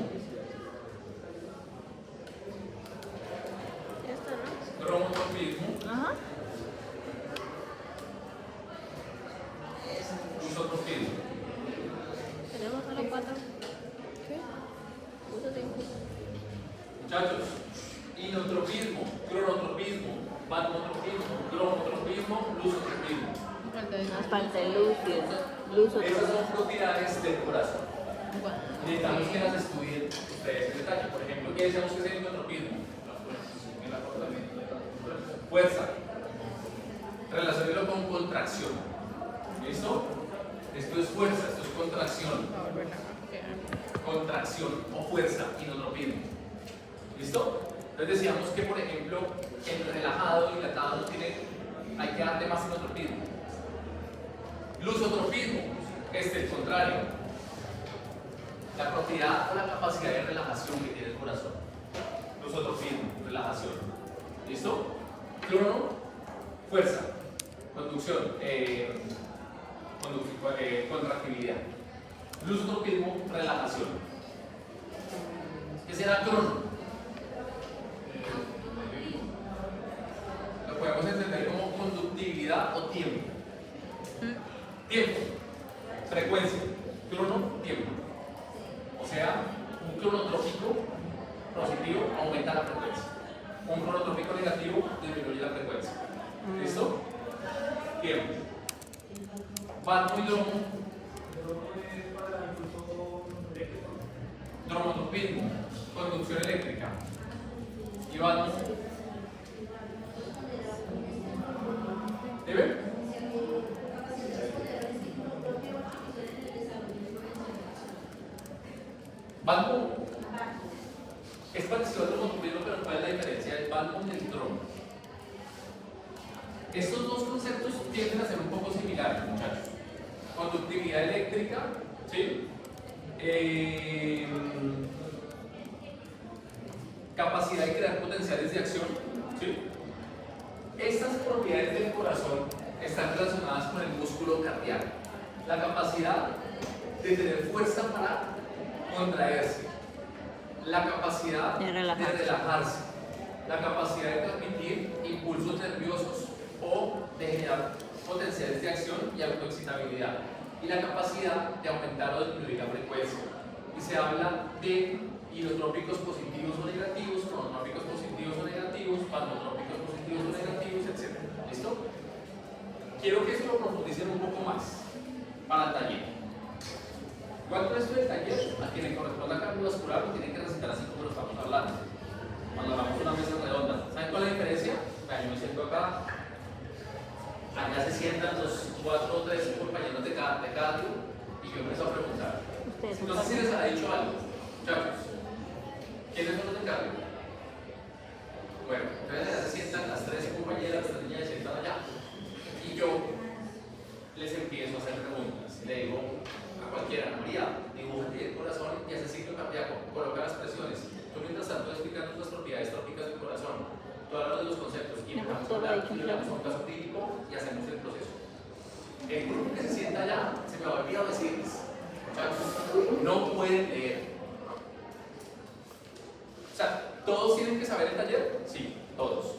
Cromotropismo. Ajá. Lusotropismo. Tenemos solo 4. ¿Qué? Muchachos, inotropismo, cronotropismo, patotropismo, cromotropismo, lusotropismo. Nos falta el luz. Esas son propiedades del corazón. Necesitamos que las estudien ustedes en detalle. Por ejemplo, ¿qué decíamos que es el inotropismo? Fuerza. Relacionarlo con contracción. ¿Listo? Esto es fuerza, esto es contracción. Contracción o fuerza, inotropismo. ¿Listo? Entonces decíamos que, por ejemplo, el relajado, dilatado, hay que darle más inotropismo. Lusotropismo, el contrario. La propiedad o la capacidad de relajación que tiene el corazón. Lusotropismo, relajación. ¿Listo? Crono, fuerza. Conducción, contractibilidad. Lusotropismo, relajación. ¿Qué será crono? Lo podemos entender como conductividad o tiempo. Tiempo, frecuencia, crono, tiempo. O sea, un cronotrópico positivo aumenta la frecuencia. Un cronotrópico negativo disminuye la frecuencia. ¿Listo? Tiempo. Valvo y dromo. Dromotropismo, conducción eléctrica. Y valvo. ¿Debe? Valvo es parecido al dromotropismo, pero ¿cuál es la diferencia del valvo y el dromo? Estos dos conceptos tienden a ser un poco similares, muchachos. Conductividad eléctrica, ¿sí? Capacidad de crear potenciales de acción, ¿sí? Estas propiedades del corazón están relacionadas con el músculo cardíaco. La capacidad de tener fuerza para contraerse, la capacidad de relajarse, la capacidad de transmitir impulsos nerviosos o de generar potenciales de acción y autoexcitabilidad, y la capacidad de aumentar o disminuir la frecuencia. Y se habla de inotrópicos positivos o negativos, cronotrópicos positivos o negativos, palmotrópicos positivos o negativos, etc. ¿Listo? Quiero que esto lo profundicen un poco más. para el taller. ¿Cuánto es el taller? A quien le corresponda cardiovascular lo tienen que recitar así como lo estamos hablando. Cuando hagamos una mesa redonda. ¿Saben cuál es la diferencia? Yo me siento acá. Allá se sientan los 4 o 3 compañeros de cada grupo y yo empiezo a preguntar. No sé si les ha dicho algo. Muchachos, ¿quiénes son los de cardio? Bueno, entonces allá se sientan las 3 compañeras, las 3 niñas se sientan allá. Y yo les empiezo a hacer preguntas. Le digo a cualquiera, María, dibújate el corazón y hace signo cardíaco, coloca las presiones. Yo mientras tanto explicando las propiedades trópicas del corazón, tú hablas de los conceptos y empezamos a hablar, y hablamos un caso clínico y hacemos el proceso. El grupo que se sienta allá, se me ha olvidado decirles, muchachos, no pueden leer. O sea, ¿todos tienen que saber el taller? Sí, todos.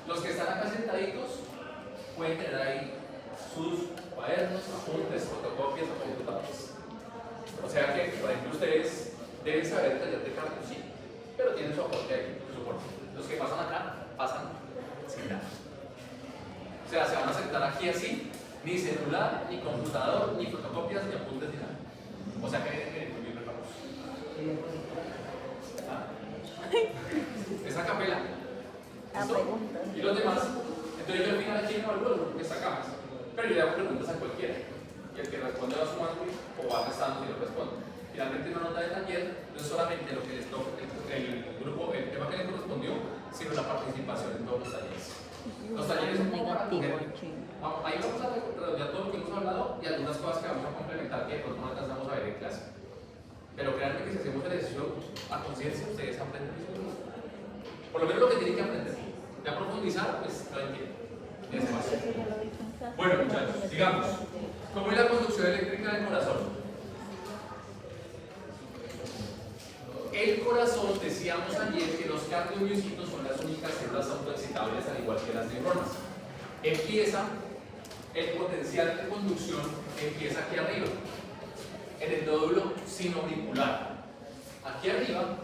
Los que están acá sentaditos pueden tener ahí sus cuadernos, apuntes, fotocopias o computadores. O sea que, por ejemplo, ustedes deben saber el taller de cardio, sí, pero tienen su aporte ahí, su soporte. Los que pasan acá, pasan sin nada. O sea, se van a sentar aquí así, ni celular, ni computador, ni fotocopias, ni apuntes, ni nada. O sea que vienen muy bien preparados. Esa capela. ¿Listo? Y los demás, entonces yo al final aquí me evalúo porque está acá. Pero yo le hago preguntas a cualquiera. Y el que responde va sumando o va restando si no responde. Finalmente una nota de taller no es solamente lo que les toca, el grupo, el tema que les correspondió, sino la participación en todos los talleres. Los talleres son como para coger. Ahí vamos a redondear todo lo que hemos hablado y algunas cosas que vamos a complementar que no alcanzamos a ver en clase. Pero créanme que si hacemos el ejercicio a conciencia, ustedes aprenden eso. Por lo menos lo que tienen que aprender. Ya profundizar, pues lo entienden. Es más. Bueno, muchachos, sigamos. ¿Cómo es la conducción eléctrica del corazón? El corazón, decíamos ayer que los cardiomiocitos son las únicas células autoexcitables al igual que las neuronas. Empieza el potencial de conducción, empieza aquí arriba, en el nódulo sinoauricular. Aquí arriba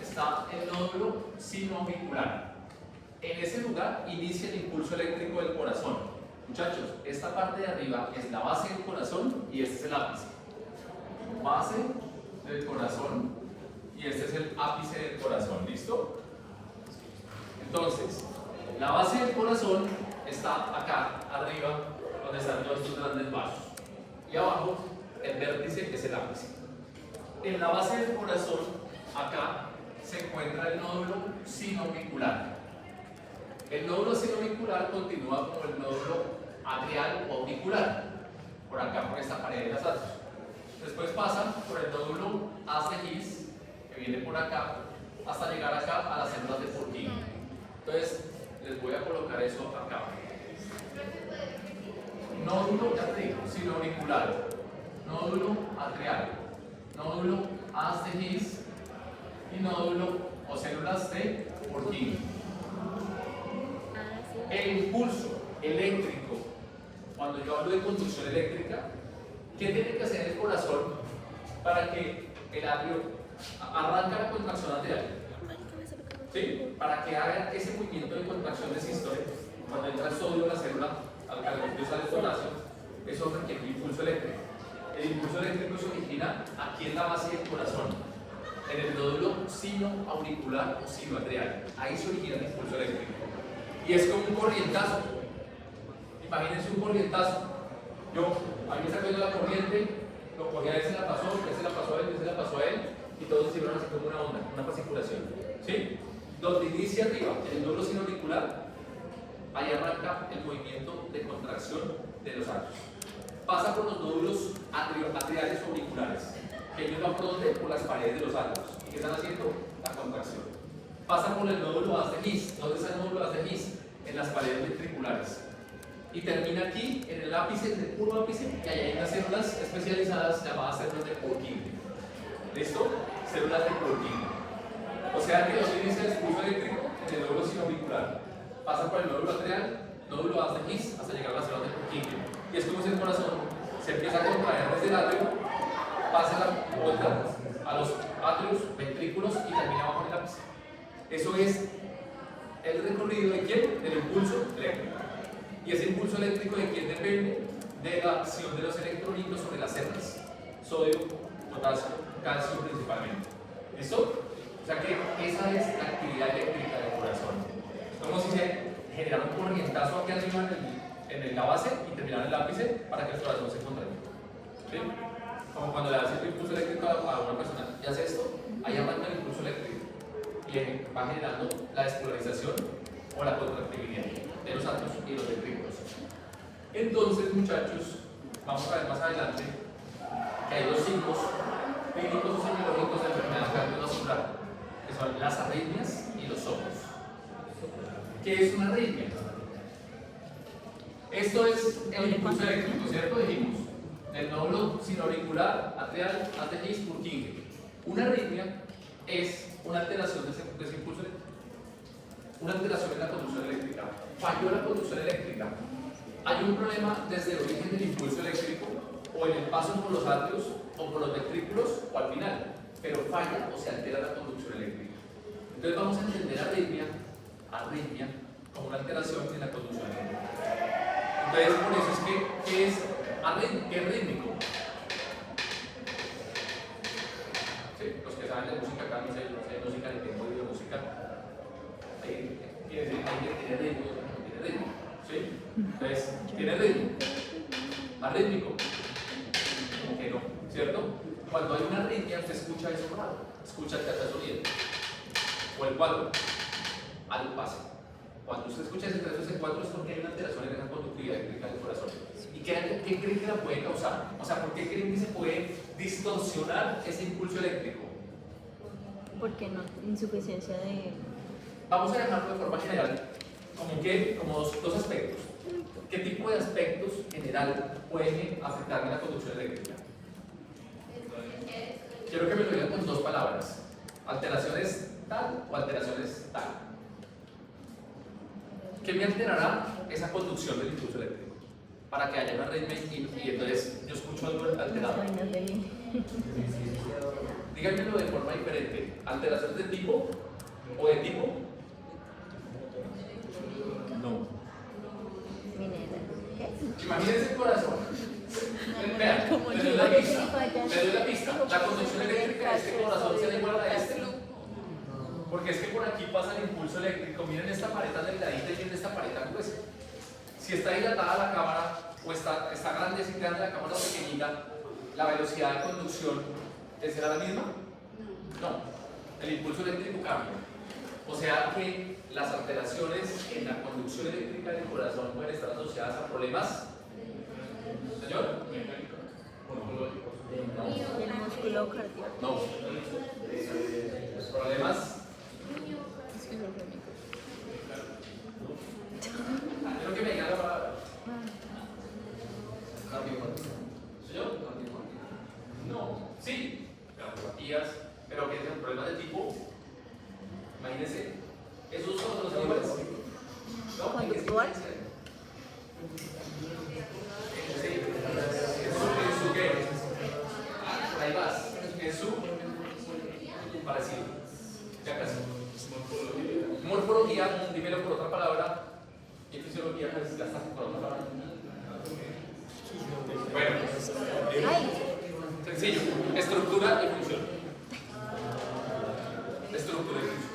está el nódulo sinoauricular. En ese lugar inicia el impulso eléctrico del corazón. Muchachos, esta parte de arriba es la base del corazón y este es el ápice. Base del corazón y este es el ápice del corazón, ¿listo? Entonces, la base del corazón está acá, arriba, donde están todos estos grandes vasos. Y abajo, el vértice es el ápice. En la base del corazón, acá, se encuentra el nódulo sinoauricular. El nódulo sinoauricular continúa como el nódulo atrial o auricular, por acá, por esta pared de las atrios. Después pasa por el nódulo haz de His, que viene por acá, hasta llegar acá a las células de Purkinje. Entonces, les voy a colocar eso acá. Nódulo sinoauricular, nódulo atrial, nódulo haz de His y nódulo o células de Purkinje. El impulso eléctrico, cuando yo hablo de conducción eléctrica, ¿qué tiene que hacer el corazón para que el atrio arranque la contracción atrial? ¿Sí? Para que haga ese movimiento de contracción de sístole, cuando entra el sodio en la célula, al utilizar el potasio, eso requiere un impulso eléctrico. El impulso eléctrico se origina aquí en la base del corazón, en el nódulo sinoauricular o sinoatrial. Ahí se origina el impulso eléctrico. Y es como un corrientazo. Imagínense un corrientazo. A mí me está cayendo la corriente, lo cogí a él, se la pasó a él, se la pasó a él, y todos hicieron así como una onda, una fasciculación. ¿Sí? Donde inicia arriba, en el nódulo sinoauricular, ahí arranca el movimiento de contracción de los atrios. Pasa por los nódulos atriales o auriculares, que ellos van por donde? Por las paredes de los atrios. ¿Y qué están haciendo? La contracción. Pasa por el nódulo haz de His. ¿Dónde está el nódulo haz de His? En las paredes ventriculares. Y termina aquí, en el ápice, en el puro ápice, y ahí hay unas células especializadas llamadas células de Purkinje. ¿Listo? Células de Purkinje. O sea que donde inicia el impulso eléctrico en el nódulo sinoauricular. Pasa por el nódulo atrial, nódulo haz de His, hasta llegar a las células de Purkinje. Y es como si el corazón se empieza a contraer desde el atrio, pasa la vuelta a los atrios, ventrículos y termina bajo el ápice. Eso es el recorrido de quién? Del impulso eléctrico. ¿Y ese impulso eléctrico de quién depende? de la acción de los electrolitos sobre las células. Sodio, potasio, calcio principalmente. ¿Listo? O sea que esa es la actividad eléctrica del corazón. Es como si se generara un corrientazo aquí arriba en la base y terminara en el ápice para que el corazón se contraiga. ¿Sí? Como cuando le das el impulso eléctrico a una persona y hace esto, ahí arranca el impulso eléctrico y va generando la despolarización o la contractibilidad de los átomos y los ventrículos. Entonces, muchachos, vamos a ver más adelante que hay dos signos clínicos o semiológicos de enfermedad cardiovascular, que son las arritmias y los soplos. ¿Qué es una arritmia? Esto es el impulso eléctrico, ¿cierto? Dijimos, del nódulo sinoauricular, atrial, ATX, Purkinje. Una arritmia es una alteración de ese impulso eléctrico. Una alteración en la conducción eléctrica. Falló la conducción eléctrica. Hay un problema desde el origen del impulso eléctrico, o en el paso por los atrios, o por los ventrículos, o al final. Pero falla o se altera la conducción eléctrica. Entonces vamos a entender arritmia como una alteración en la conducción eléctrica. Entonces, por eso es que, ¿qué es rítmico? ¿Sí? Los que saben de música, acá no sé música, ni tengo de música. Ahí quiere decir, tiene ritmo, tiene ritmo. ¿Sí? Entonces, tiene ritmo. Arrítmico. Como que no, ¿cierto? Cuando hay una arritmia, usted escucha eso raro. Escucha el tercer sonido. O el 4. Algo pasa. Cuando usted escucha ese 3 o ese 4 es porque hay una alteración en esa conductividad eléctrica del corazón. ¿Y qué creen que la puede causar? O sea, ¿por qué creen que se puede distorsionar ese impulso eléctrico? Porque no, insuficiencia de... Vamos a dejarlo de forma general, como dos aspectos. ¿Qué tipo de aspectos general pueden afectar la conducción eléctrica? Quiero que me lo digan con dos palabras. Alteraciones tal o alteraciones tal. ¿Qué me alterará esa conducción del impulso eléctrico? Para que haya una arritmia y entonces yo escucho algo alterado. Díganmelo de forma diferente. ¿Alteraciones de tipo o de tipo? No. Imagínense el corazón. Vean, le doy la pista. La conducción eléctrica de este corazón se igual a este. Porque es que por aquí pasa el impulso eléctrico. Miren esta pared tan delgadita y miren esta pared tan gruesa. Si está dilatada la cámara o está grande, si grande la cámara pequeñita, la velocidad de conducción ¿será la misma? No. El impulso eléctrico cambia. O sea que las alteraciones en la conducción eléctrica del corazón pueden estar asociadas a problemas. ¿Señor? No. Y el músculo cardíaco. No. Problemas. Quiero que me digan la palabra. ¿Señor? No. Sí. Cardiopatías. Pero que sean problemas de tipo. Imagínense. Esos son los animales. ¿No? ¿Conductual? Sí. ¿En su qué? Por ahí vas. En su parecido. Ya casi. Morfología, dímelo por otra palabra. Y fisiología, pues ya está por otra palabra. Bueno. Sencillo. Estructura y función. Estructura y función.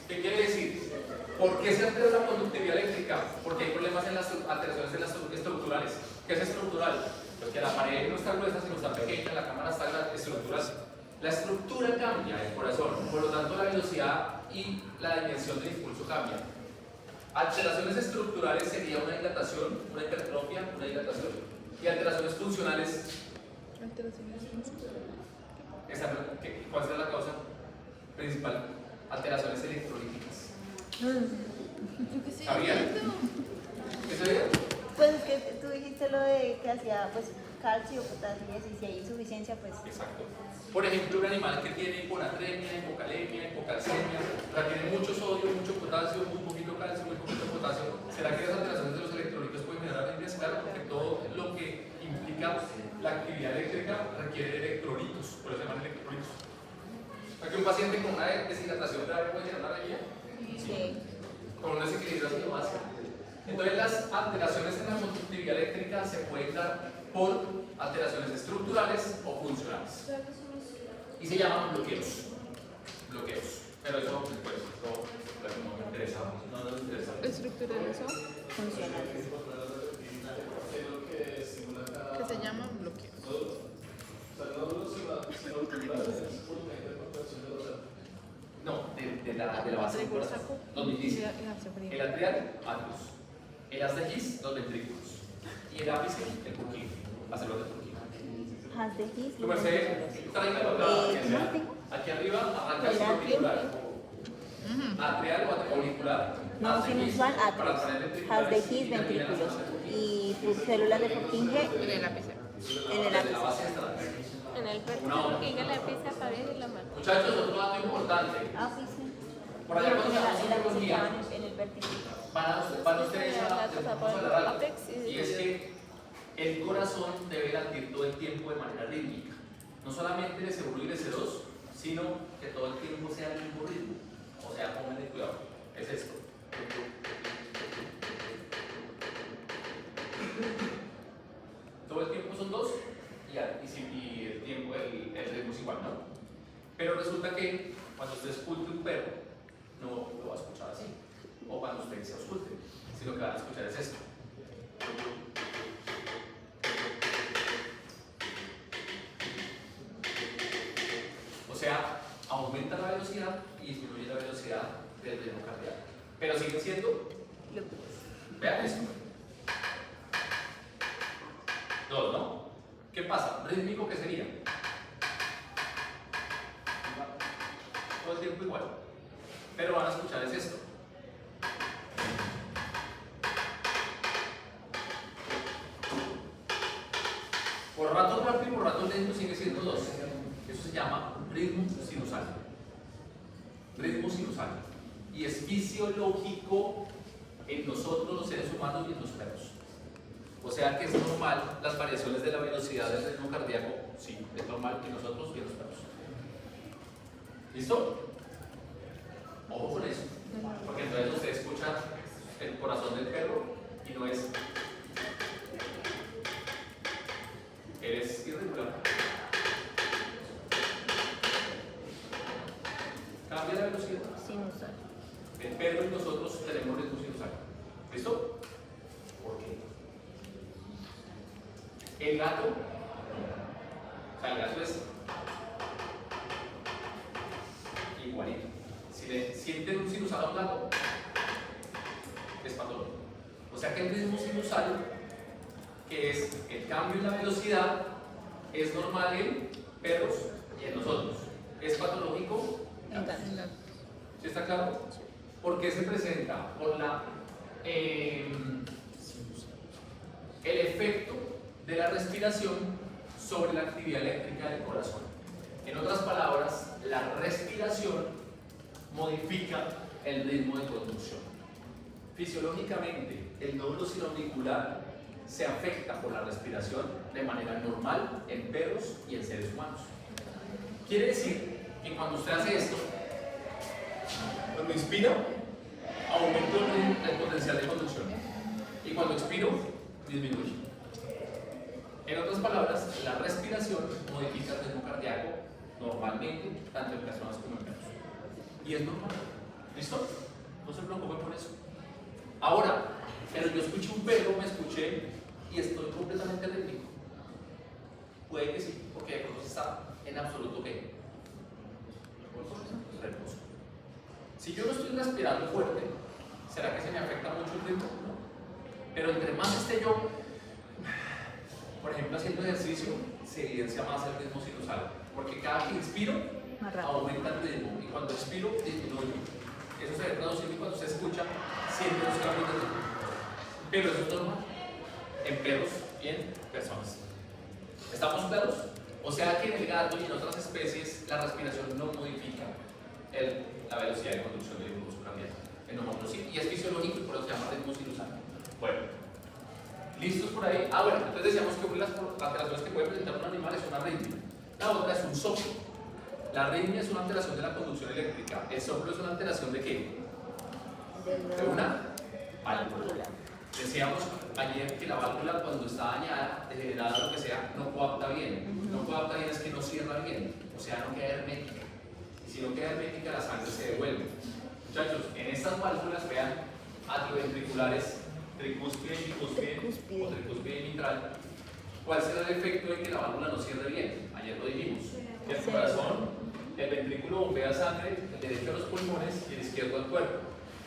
¿Qué quiere decir? ¿Por qué se altera la conductividad eléctrica? Porque hay problemas en las alteraciones en las estructurales. ¿Qué es estructural? Pues que la pared no está gruesa, sino está pequeña, la cámara está estructural. La estructura cambia del corazón, por lo tanto la velocidad y la dimensión del impulso cambian. Alteraciones estructurales sería una dilatación, una hipertrofia, una dilatación. Y alteraciones funcionales. ¿Cuál será la causa principal? Alteraciones electrolíticas. ¿Sabían? ¿Qué sabían? Pues es que tú dijiste lo de que hacía pues calcio, potasio y si hay insuficiencia pues... Exacto. Por ejemplo, un animal que tiene hiponatremia, hipocalemia, hipocalcemia, o sea, tiene mucho sodio, mucho potasio, muy poquito calcio, muy poquito potasio. ¿Será que las alteraciones de los electrolitos pueden generar arritmias? Claro, porque todo lo que implica la actividad eléctrica requiere electrolitos, por eso se llaman electrolitos. O sea, que un paciente con una deshidratación grave puede generar una arritmia. Sí. Con un desequilibrio aminoácido. Entonces las alteraciones en la conductividad eléctrica se pueden dar por alteraciones estructurales o funcionales. Y se llaman bloqueos. Bloqueos. Pero eso después, eso no me interesa. No nos interesa. Estructurales o Funcionales. que se llaman bloqueos. No, de la base del corazón. Donde dice el atrial, atrius. El haz de His, los ventrículos. Y el ápice, el Purkinje. Hacerlo de Purkinje. Has de His. Tú Mercedes, tráigalo acá. Aquí arriba arranca el auricular. Atrial o auricular. No, sinusal, atrius. Has de His, ventrículos. Y células de Purkinje En el ápice. en el ápice. En el vértice que llega la pieza pared y la mano. Muchachos, otro dato importante. Ah, sí, sí. Por allá cuando En el estamos en ápice biología, estaban en el vértice. van ustedes a la Apex y es que el corazón debe latir todo el tiempo de manera rítmica. No solamente el S1 y el S2, sino que todo el tiempo sea el mismo ritmo. O sea, pónganle cuidado. Es esto. Todo el tiempo son dos y el tiempo, el ritmo es igual, ¿no? Pero resulta que cuando usted escuche un perro, no lo va a escuchar así. O cuando usted se ausculte, sino que van a escuchar es esto. O sea, aumenta la velocidad y disminuye la velocidad del ritmo cardíaco. Pero siguen siendo. Vean esto. Dos, ¿no? ¿Qué pasa? ¿Rítmico qué sería? Todo el tiempo igual. Pero van a escuchar es esto. Por rato rápido y por rato lento sigue siendo dos. Eso se llama ritmo sinusal. Ritmo sinusal. Y es fisiológico en nosotros los seres humanos y en los perros. O sea que es normal las variaciones de la velocidad del ritmo cardíaco. Sí, es normal en nosotros y en los perros. ¿Listo? Ojo con eso. Porque entonces usted escucha el corazón del perro y no es. Es irregular. Cambia la velocidad. Sinusal. El perro y nosotros tenemos ritmo sinusal. ¿Listo? ¿Por qué? El gato, o sea, el gato es igualito. Si le sienten un sinusal a un gato, es patológico. O sea que el ritmo sinusal, que es el cambio en la velocidad, es normal en perros y en nosotros. ¿Es patológico? En gato. ¿Sí está claro? ¿Por qué se presenta? Por el efecto de la respiración sobre la actividad eléctrica del corazón. En otras palabras, la respiración modifica el ritmo de conducción. Fisiológicamente, el nódulo sinoauricular se afecta por la respiración de manera normal en perros y en seres humanos. Quiere decir que cuando usted hace esto, cuando inspira, aumento el potencial de conducción y cuando expiro, disminuye. En otras palabras, la respiración modifica el ritmo cardíaco normalmente, tanto en personas como en perros. Y es normal. ¿Listo? No se preocupen por eso. Ahora, pero yo escuché un perro, me escuché y estoy completamente rítmico. Puede que sí, porque el corazón está en absoluto ¿qué? Reposo. Si yo no estoy respirando fuerte, ¿será que se me afecta mucho el ritmo? No. Pero entre más esté yo, por ejemplo, haciendo ejercicio, se evidencia más el ritmo sinusal, porque cada que inspiro, aumenta el ritmo, y cuando expiro, disminuye. Eso se ve traducido cuando se escucha, siente los cambios de ritmo. Pero eso es normal en perros y en personas. ¿Estamos claros? O sea que en el gato y en otras especies, la respiración no modifica la velocidad de conducción del impulso cardíaco. En nosotros sí, y es fisiológico y por eso se llama ritmo sinusal. Bueno. ¿Listos por ahí? Ah, bueno, entonces decíamos que una de las alteraciones que puede presentar un animal es una arritmia. La otra es un soplo. La arritmia es una alteración de la conducción eléctrica. ¿El soplo es una alteración de qué? De una válvula. Decíamos ayer que la válvula cuando está dañada, degenerada, lo que sea, no coapta bien. No coapta bien es que no cierra bien, o sea, no queda hermética. Y si no queda hermética, la sangre se devuelve. Muchachos, en estas válvulas, vean, atrioventriculares, tricúspide y bicúspide, o tricúspide y mitral, ¿cuál será el efecto de que la válvula no cierre bien? Ayer lo dijimos. Que el corazón, el ventrículo bombea sangre, el derecho a los pulmones y el izquierdo al cuerpo.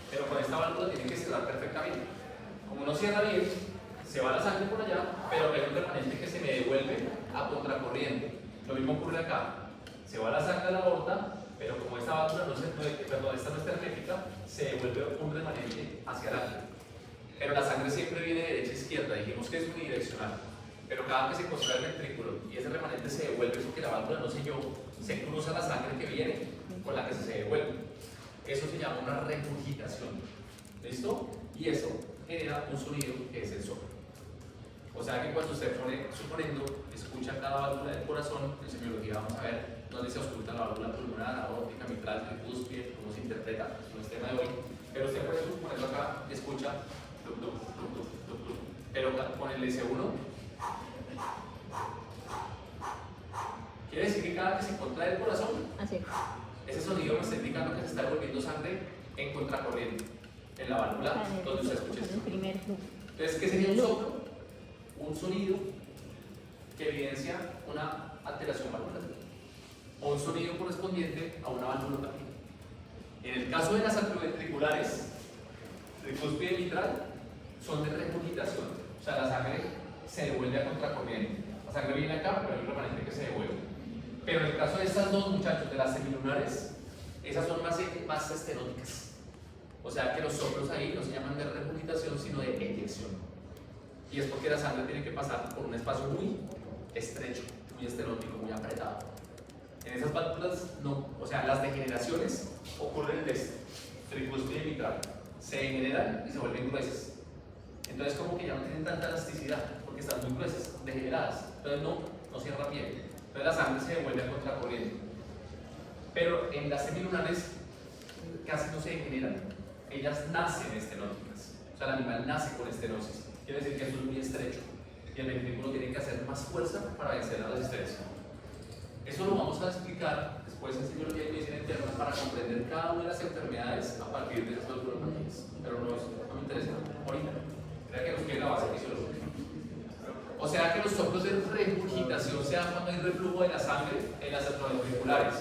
Pero con esta válvula tiene que cerrar perfectamente. Como no cierra bien, se va la sangre por allá, pero hay un remanente que se me devuelve a contracorriente. Lo mismo ocurre acá. Se va la sangre a la aorta, pero como esta válvula esta no está hermética, se devuelve un remanente hacia adelante. Pero la sangre siempre viene de derecha a izquierda, dijimos que es unidireccional. Pero cada vez que se construye el ventrículo y ese remanente se devuelve porque la válvula no selló, se cruza la sangre que viene con la que se devuelve. Eso se llama una regurgitación. ¿Listo? Y eso genera un sonido que es el soplo. O sea que cuando usted pone, suponiendo, escucha cada válvula del corazón, en semiología vamos a ver dónde se ausculta la válvula pulmonar, aórtica, mitral, tricúspide, cómo se interpreta, no es tema de hoy. Pero usted puede suponerlo acá, escucha, pero con el S1, quiere decir que cada que se contrae el corazón, Así. ese sonido me está indicando que se está devolviendo sangre en contracorriente, en la válvula donde usted escucha esto. El primer flujo. Entonces, ¿qué sería un soplo? Un sonido que evidencia una alteración valvular o un sonido correspondiente a una valvulopatía. En el caso de las atrioventriculares, tricúspide y mitral, son de regurgitación, o sea, la sangre se devuelve a contracorriente. La sangre viene acá, pero hay un remanente que se devuelve. Pero en el caso de estas dos, muchachos, de las semilunares, esas son más esteróticas. O sea que los soplos ahí no se llaman de regurgitación, sino de eyección. Y es porque la sangre tiene que pasar por un espacio muy estrecho, muy esterótico, muy apretado. En esas válvulas no, o sea, las degeneraciones ocurren de esto, tricúspide y mitral. Se degeneran y se vuelven gruesas. Entonces como que ya no tienen tanta elasticidad, porque están muy gruesas, degeneradas. Entonces no cierran bien. Entonces la sangre se devuelve a contracorriente. Pero en las semilunares casi no se degeneran. Ellas nacen estenóticas. O sea, el animal nace con estenosis. Quiere decir que esto es muy estrecho. Y el ventrículo tiene que hacer más fuerza para vencer la resistencia. Eso lo vamos a explicar después en semiología y medicina interna para comprender cada una de las enfermedades a partir de esas valvulopatías. Pero no me interesa ahorita. Crea que nos quede la base fisiológica. O sea que los soplos de regurgitación se dan cuando hay reflujo de la sangre en las atrioventriculares,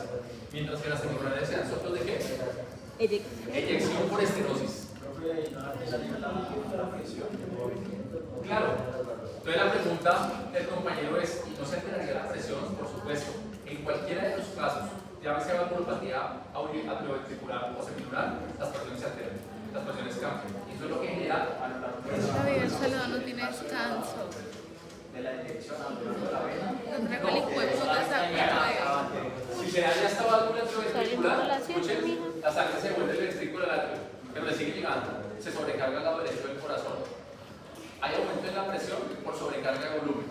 mientras que las semilunares se dan soplos de qué? Eyección por estenosis. Claro. Entonces la pregunta del compañero es, ¿y no se alteraría la presión? Por supuesto. En cualquiera de los casos, llámese valvulopatía atrioventricular o semilunar, las presiones se alteran, las presiones cambian. Y eso es lo que genera a lo largo de Esta vida el saludo no tiene descanso. De la inyección a la vena. Tendrá que el cuerpo de si se daña esta válvula atrioventricular, escuchen, la sangre se vuelve el ventrículo al atrio, pero le sigue llegando, se sobrecarga el lado derecho del corazón. Hay aumento en la presión por sobrecarga de volumen.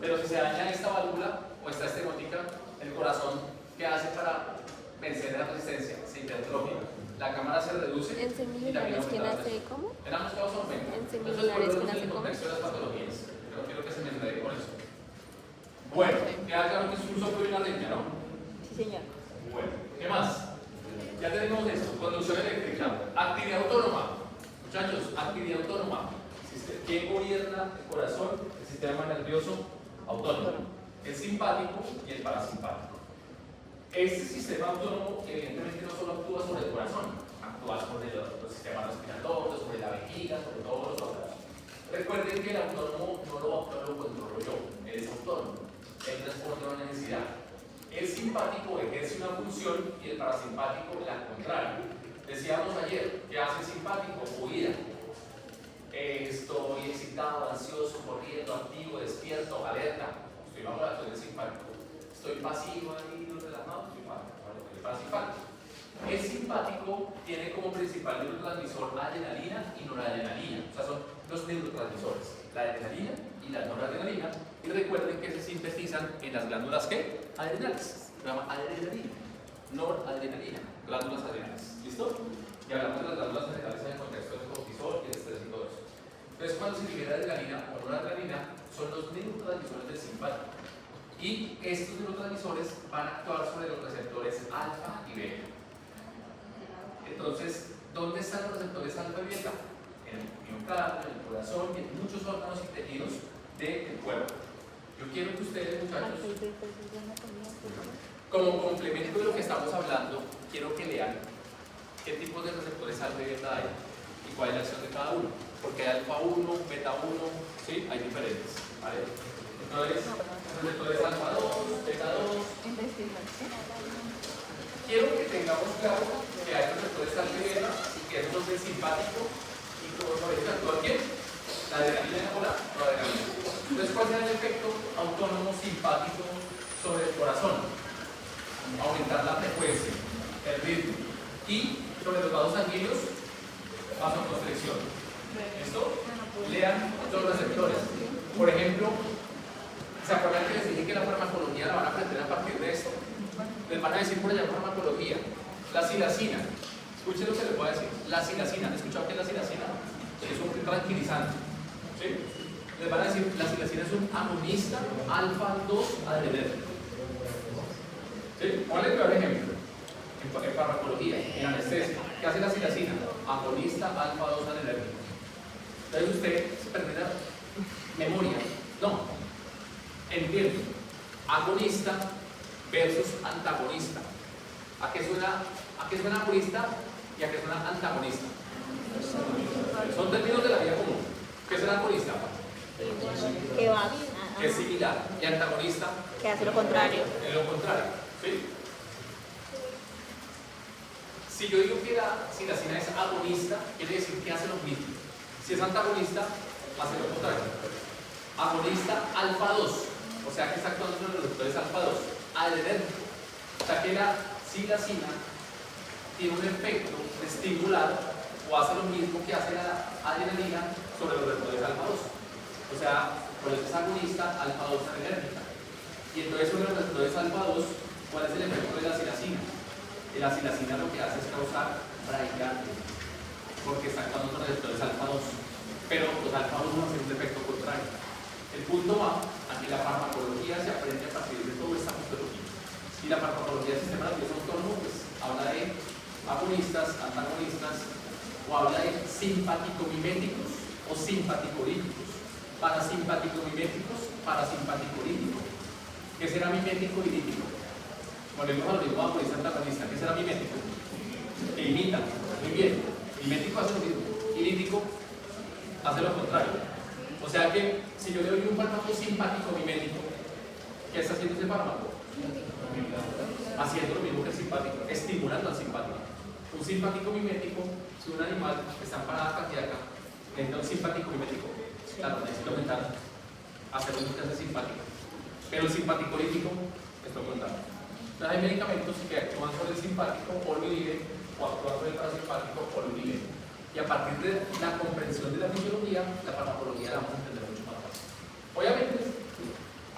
Pero si se daña esta válvula o esta estenótica, el corazón, ¿qué hace para vencer la resistencia? Se hipertrofia. La cámara se reduce. En semilunares, ¿quién hace cómo? En ambos casos aumenta. En semilunares, ¿quién hace en el cómo? contexto de las patologías. Pero no quiero que se me enrede con eso. Bueno, queda claro que es un soplo y una arritmia, ¿no? Sí, señor. Bueno, ¿qué más? Ya tenemos esto, conducción eléctrica, actividad autónoma. Muchachos, actividad autónoma. ¿Quién gobierna el corazón? El sistema nervioso autónomo, el simpático y el parasimpático. Este sistema autónomo evidentemente no solo actúa sobre el corazón, actúa sobre los sistemas respiratorios, sobre la vejiga, sobre todos los órganos. Recuerden que el autónomo no lo controlo yo, él es autónomo, él responde a una necesidad. El simpático ejerce una función y el parasimpático la contraria. Decíamos ayer, ¿qué hace el simpático? Huida. Estoy excitado, ansioso, corriendo, activo, despierto, alerta. Estoy bajo la acción del simpático. Estoy pasivo, relajado, estoy parasimpático. El simpático tiene como principal neurotransmisor adrenalina y noradrenalina. O sea, son los neurotransmisores, la adrenalina y la noradrenalina. Y recuerden que se sintetizan en las glándulas ¿qué? Adrenales. Se llama adrenalina, noradrenalina, glándulas adrenales. ¿Listo? Y hablamos de las glándulas adrenales en el contexto del cortisol y el estrés y todo eso. Entonces, cuando se libera adrenalina o noradrenalina, son los neurotransmisores del simpático. Y estos neurotransmisores van a actuar sobre los receptores alfa y beta. Entonces, ¿dónde están los receptores alfa y beta? En el miocardio, en el corazón y en muchos órganos y tejidos del cuerpo. Yo quiero que ustedes, muchachos, como complemento de lo que estamos hablando, quiero que lean qué tipos de receptores alfa y beta hay y cuál es la acción de cada uno. Porque hay alfa 1, beta 1, ¿sí? Hay diferentes, ¿vale? Entonces, receptores alfa 2, beta 2. Quiero que tengamos claro que hay receptores alfa y beta y que estos del simpático y como sabéis actúa quién, la adrenalina o la noradrenalina. Entonces, ¿cuál será el efecto autónomo simpático sobre el corazón? Aumentar la frecuencia, el ritmo y sobre los vasos sanguíneos, vasoconstricción. ¿Listo? Lean los receptores. Por ejemplo, ¿se acuerdan que les dije que la farmacología la van a aprender a partir de esto? Les van a decir por allá farmacología. La silacina. Escuchen lo que les voy a decir. La silacina. ¿Han escuchado qué es la silacina? Es un tranquilizante. ¿Sí? Les van a decir, la silacina es un agonista alfa 2 adrenérgico. ¿Sí? ¿Cuál es el peor ejemplo? En farmacología, en anestesia. ¿Qué hace la silacina? Agonista alfa 2 adrenérgico. Entonces usted se permite memoria. No. Entiendo. Agonista versus antagonista. ¿A qué suena agonista y a qué suena antagonista? Son términos de la vida común. ¿Qué es el agonista? Que va. Que es similar. Y antagonista. Que hace lo contrario. Es lo contrario. ¿Sí? Si yo digo que la silacina es agonista, quiere decir que hace lo mismo. Si es antagonista, hace lo contrario. Agonista alfa 2, o sea que está actuando sobre los receptores alfa 2, adrenérgico. O sea que la silacina tiene un efecto de estimular o hace lo mismo que hace la adrenalina sobre los receptores alfa 2. O sea, por eso es agonista alfa 2 adrenérgica. Y entonces sobre los receptores alfa 2, ¿cuál es el efecto de la silacina? La silacina lo que hace es causar bradicardia, porque está actuando con receptores alfa 2, pero los alfa 1 hacen un efecto contrario. El punto va a que la farmacología se aprende a partir de toda esta metodología. Y la farmacología del sistema nervioso autónomo pues, habla de agonistas, antagonistas, o habla de simpático-miméticos o simpático-líticos. Parasimpático-miméticos, parasimpático-líticos. ¿Qué será mimético y lítico? Volvemos a lo mismo, agonista, antagonista. ¿Qué será mimético? Que imita. Muy bien. Mimético hace lo mismo. Y lítico hace lo contrario. O sea que si yo le doy un fármaco simpático mimético, ¿qué está haciendo ese fármaco? Haciendo lo mismo que el simpático, estimulando al simpático. Un simpático mimético, si un animal está en parada cardíaca, necesita un simpático mimético. Claro, necesita aumentar, hacer lo mismo que hace simpático. Pero el simpático lítico es lo contrario. Entonces hay medicamentos que actúan sobre el simpático o lo inhiben, o actúan sobre el parasimpático o lo inhiben. Y a partir de la comprensión de la fisiología, la farmacología la vamos a entender mucho más fácil. Obviamente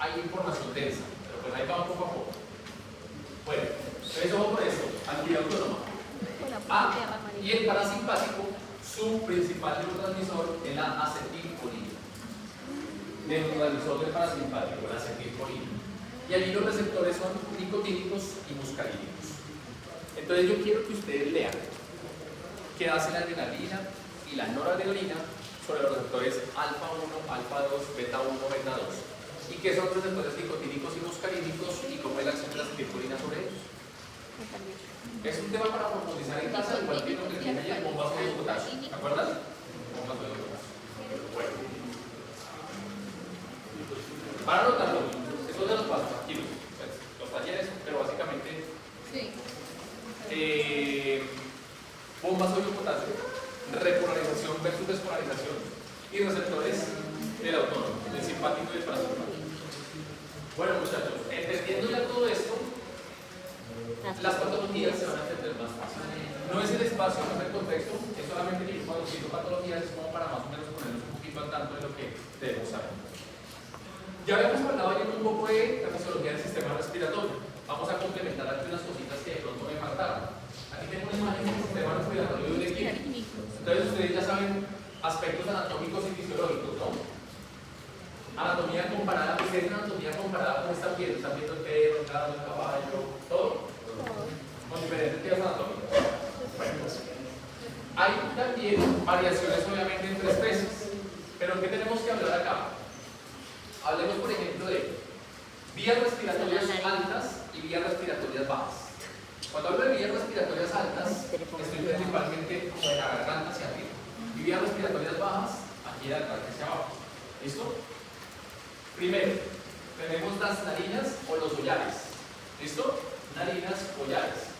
hay información densa, pero pues ahí vamos poco a poco. Bueno, entonces vamos por esto, actividad autónoma. Y el parasimpático, su principal neurotransmisor es la acetilcolina. Neurotransmisor del parasimpático, la acetilcolina. Y allí los receptores son nicotínicos y muscarínicos. Entonces yo quiero que ustedes lean qué hace la adrenalina y la noradrenalina sobre los receptores alfa 1, alfa 2, beta 1, beta 2. Y qué son los receptores nicotínicos y muscarínicos y cómo es la acción de la acetilcolina sobre ellos. Es un tema para profundizar en casa, igual que lo que tiene ayer, bombas de potasio. ¿Se acuerdan? Bombas de potasio. Bueno. Para anotarlo, eso de los pasos aquí, los talleres, pero básicamente Sí. bombas de potasio, repolarización versus despolarización y receptores del autónomo, del simpático y del parasimpático. Bueno, muchachos, entendiendo ya todo esto, las patologías se van a entender más fácil. No es el espacio, no es el contexto, es solamente que cuando cito patologías es como para más o menos ponernos un poquito al tanto de lo que debemos saber. Ya habíamos hablado ayer un poco de la fisiología del sistema respiratorio. Vamos a complementar aquí unas cositas que de pronto me faltaron. Aquí tengo una imagen del sistema respiratorio de un equipo. Entonces ustedes ya saben aspectos anatómicos y fisiológicos. variaciones obviamente entre especies. Pero ¿qué tenemos que hablar acá? Hablemos, por ejemplo, de vías respiratorias altas y vías respiratorias bajas. Cuando hablo de vías respiratorias altas, estoy principalmente como de la garganta hacia arriba. Y vías respiratorias bajas, aquí de la garganta hacia abajo. ¿Listo? Primero, tenemos las narinas o los hollares. ¿Listo? Narinas, hollares.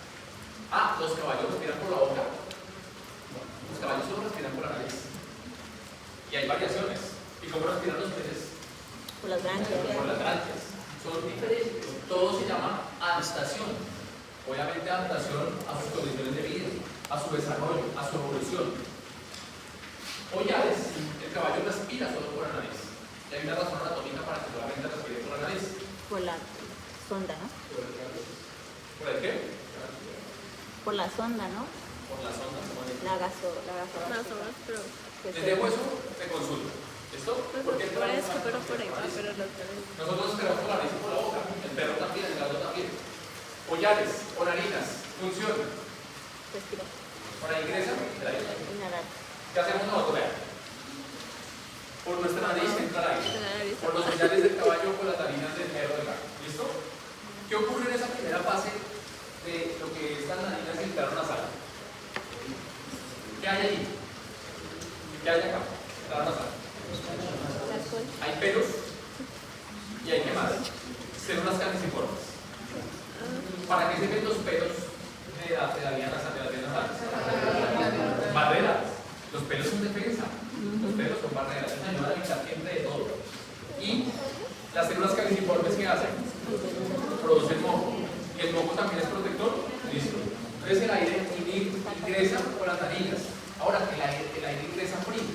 Ah, los caballos respiran por la boca. Los caballos solo respiran por la nariz. Y hay variaciones. ¿Y cómo respiran los peces? Por las branquias. Por las branquias. Son diferentes. Todo se llama adaptación. Obviamente adaptación a sus condiciones de vida, a su desarrollo, a su evolución. Hollares, el caballo respira solo por la nariz. Y hay una razón anatómica para que solamente respire por la nariz. Por la sonda, ¿no? ¿Por el qué? Por la sonda, ¿no? Por la sonda. La gasolina. Más o menos, pero. Les dejo eso, te consulto. ¿Listo? Pues Porque por eso, pero por ahí, pero los tres. nosotros esperamos por la nariz y por la boca. El perro también, el gato también. Hollares o narinas, función. Respira. Por ahí ingresa, el aire. Inhalar. ¿Qué hacemos nosotros? Vean. Por nuestra nariz entra el aire. La nariz. Por los hollares del caballo, por las narinas del perro del gato. ¿Listo? ¿Qué ocurre en esa primera fase de lo que es las narinas y el perro nasal? ¿Qué hay allí? ¿Qué hay acá? La nasal. Hay pelos y hay qué más. Células caniciformes. ¿Para qué se ven los pelos de la vía nasal, de las vías nasales? Barreras. Los pelos son defensa. Los pelos son barreras. Eso ayuda a evitar que entre de todo. Y las células caniciformes, ¿qué hacen? Producen moco. ¿Y el moco también es protector? Listo. Entonces el aire ingresa por las narinas. Ahora, el aire ingresa frío.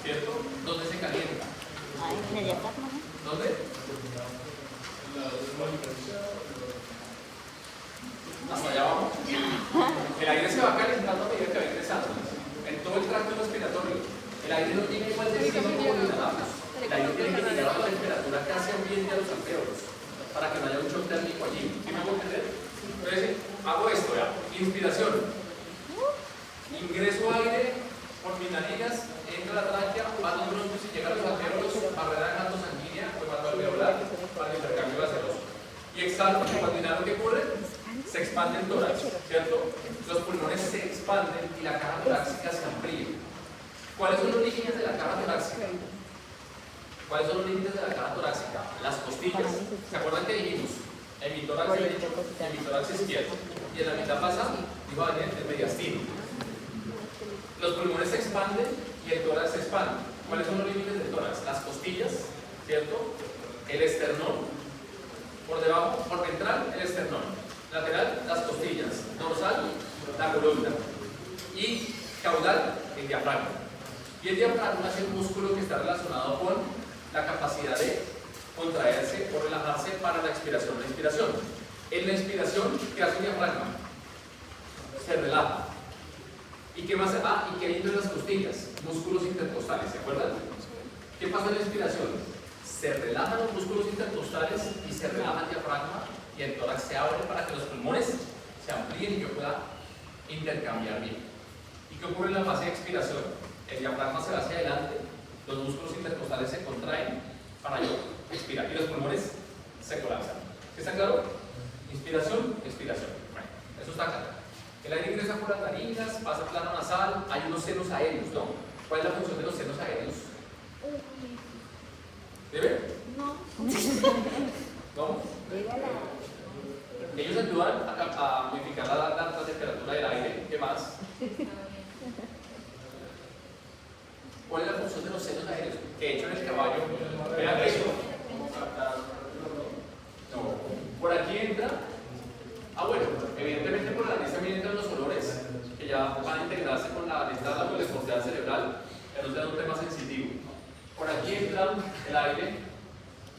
¿Cierto? ¿Dónde se calienta? Ay, en el diafragma, ¿no? ¿Dónde? Hasta allá abajo. El aire se va calentando a medida que va ingresando. En todo el tracto respiratorio. El aire no tiene igual de frío como lo inhalamos. El aire tiene que llegar a la temperatura casi ambiente a los alveolos para que no haya un shock térmico allí. ¿Sí me hago entender? Entonces, hago esto, ¿ya? Inspiración. Ingreso aire por mis narinas, entra la tráquea, va a los bronquios y llega a los alveolos, barrera de gato sanguínea, alveolar, para el intercambio gaseoso. Y exhalo, y cuando inhalo, ¿qué ocurre? Se expande el tórax, ¿cierto? Los pulmones se expanden y la caja torácica se amplía. ¿Cuáles son los límites de la caja torácica? ¿Cuáles son los límites de la caja torácica? Las costillas. ¿Se acuerdan que dijimos? En mi tórax derecho, en mi tórax izquierdo. Y en la mitad pasa, digo, el mediastino. Los pulmones se expanden y el tórax se expande. ¿Cuáles son los límites del tórax? Las costillas, ¿cierto? El esternón, por debajo, por ventral, el esternón. Lateral, las costillas. Dorsal, la columna. Y caudal, el diafragma. Y el diafragma es el músculo que está relacionado con la capacidad de contraerse o relajarse para la expiración. La inspiración. En la inspiración, ¿qué hace el diafragma? Se relaja. ¿Y qué más? Ah, y qué hay entre las costillas, músculos intercostales, ¿se acuerdan? ¿Qué pasa en la inspiración? Se relajan los músculos intercostales y se relaja el diafragma y el tórax se abre para que los pulmones se amplíen y yo pueda intercambiar bien. ¿Y qué ocurre en la fase de expiración? El diafragma se va hacia adelante, los músculos intercostales se contraen para yo expirar y los pulmones se colapsan. ¿Está claro? Inspiración, expiración. Bueno, eso está claro. El aire ingresa por las narinas, pasa al plano nasal, hay unos senos aéreos, ¿no? ¿Cuál es la función de los senos aéreos? ¿Debe? No. ¿Cómo? Ellos ayudan a modificar la temperatura del aire. ¿Qué más? ¿Cuál es la función de los senos aéreos? Que de hecho en el caballo, vean eso. No. Por aquí entra. Ah, bueno, evidentemente por la nariz también entran los olores que ya van a integrarse con la lista de la corteza cerebral, pero no es un tema sensitivo. Por aquí entra el aire,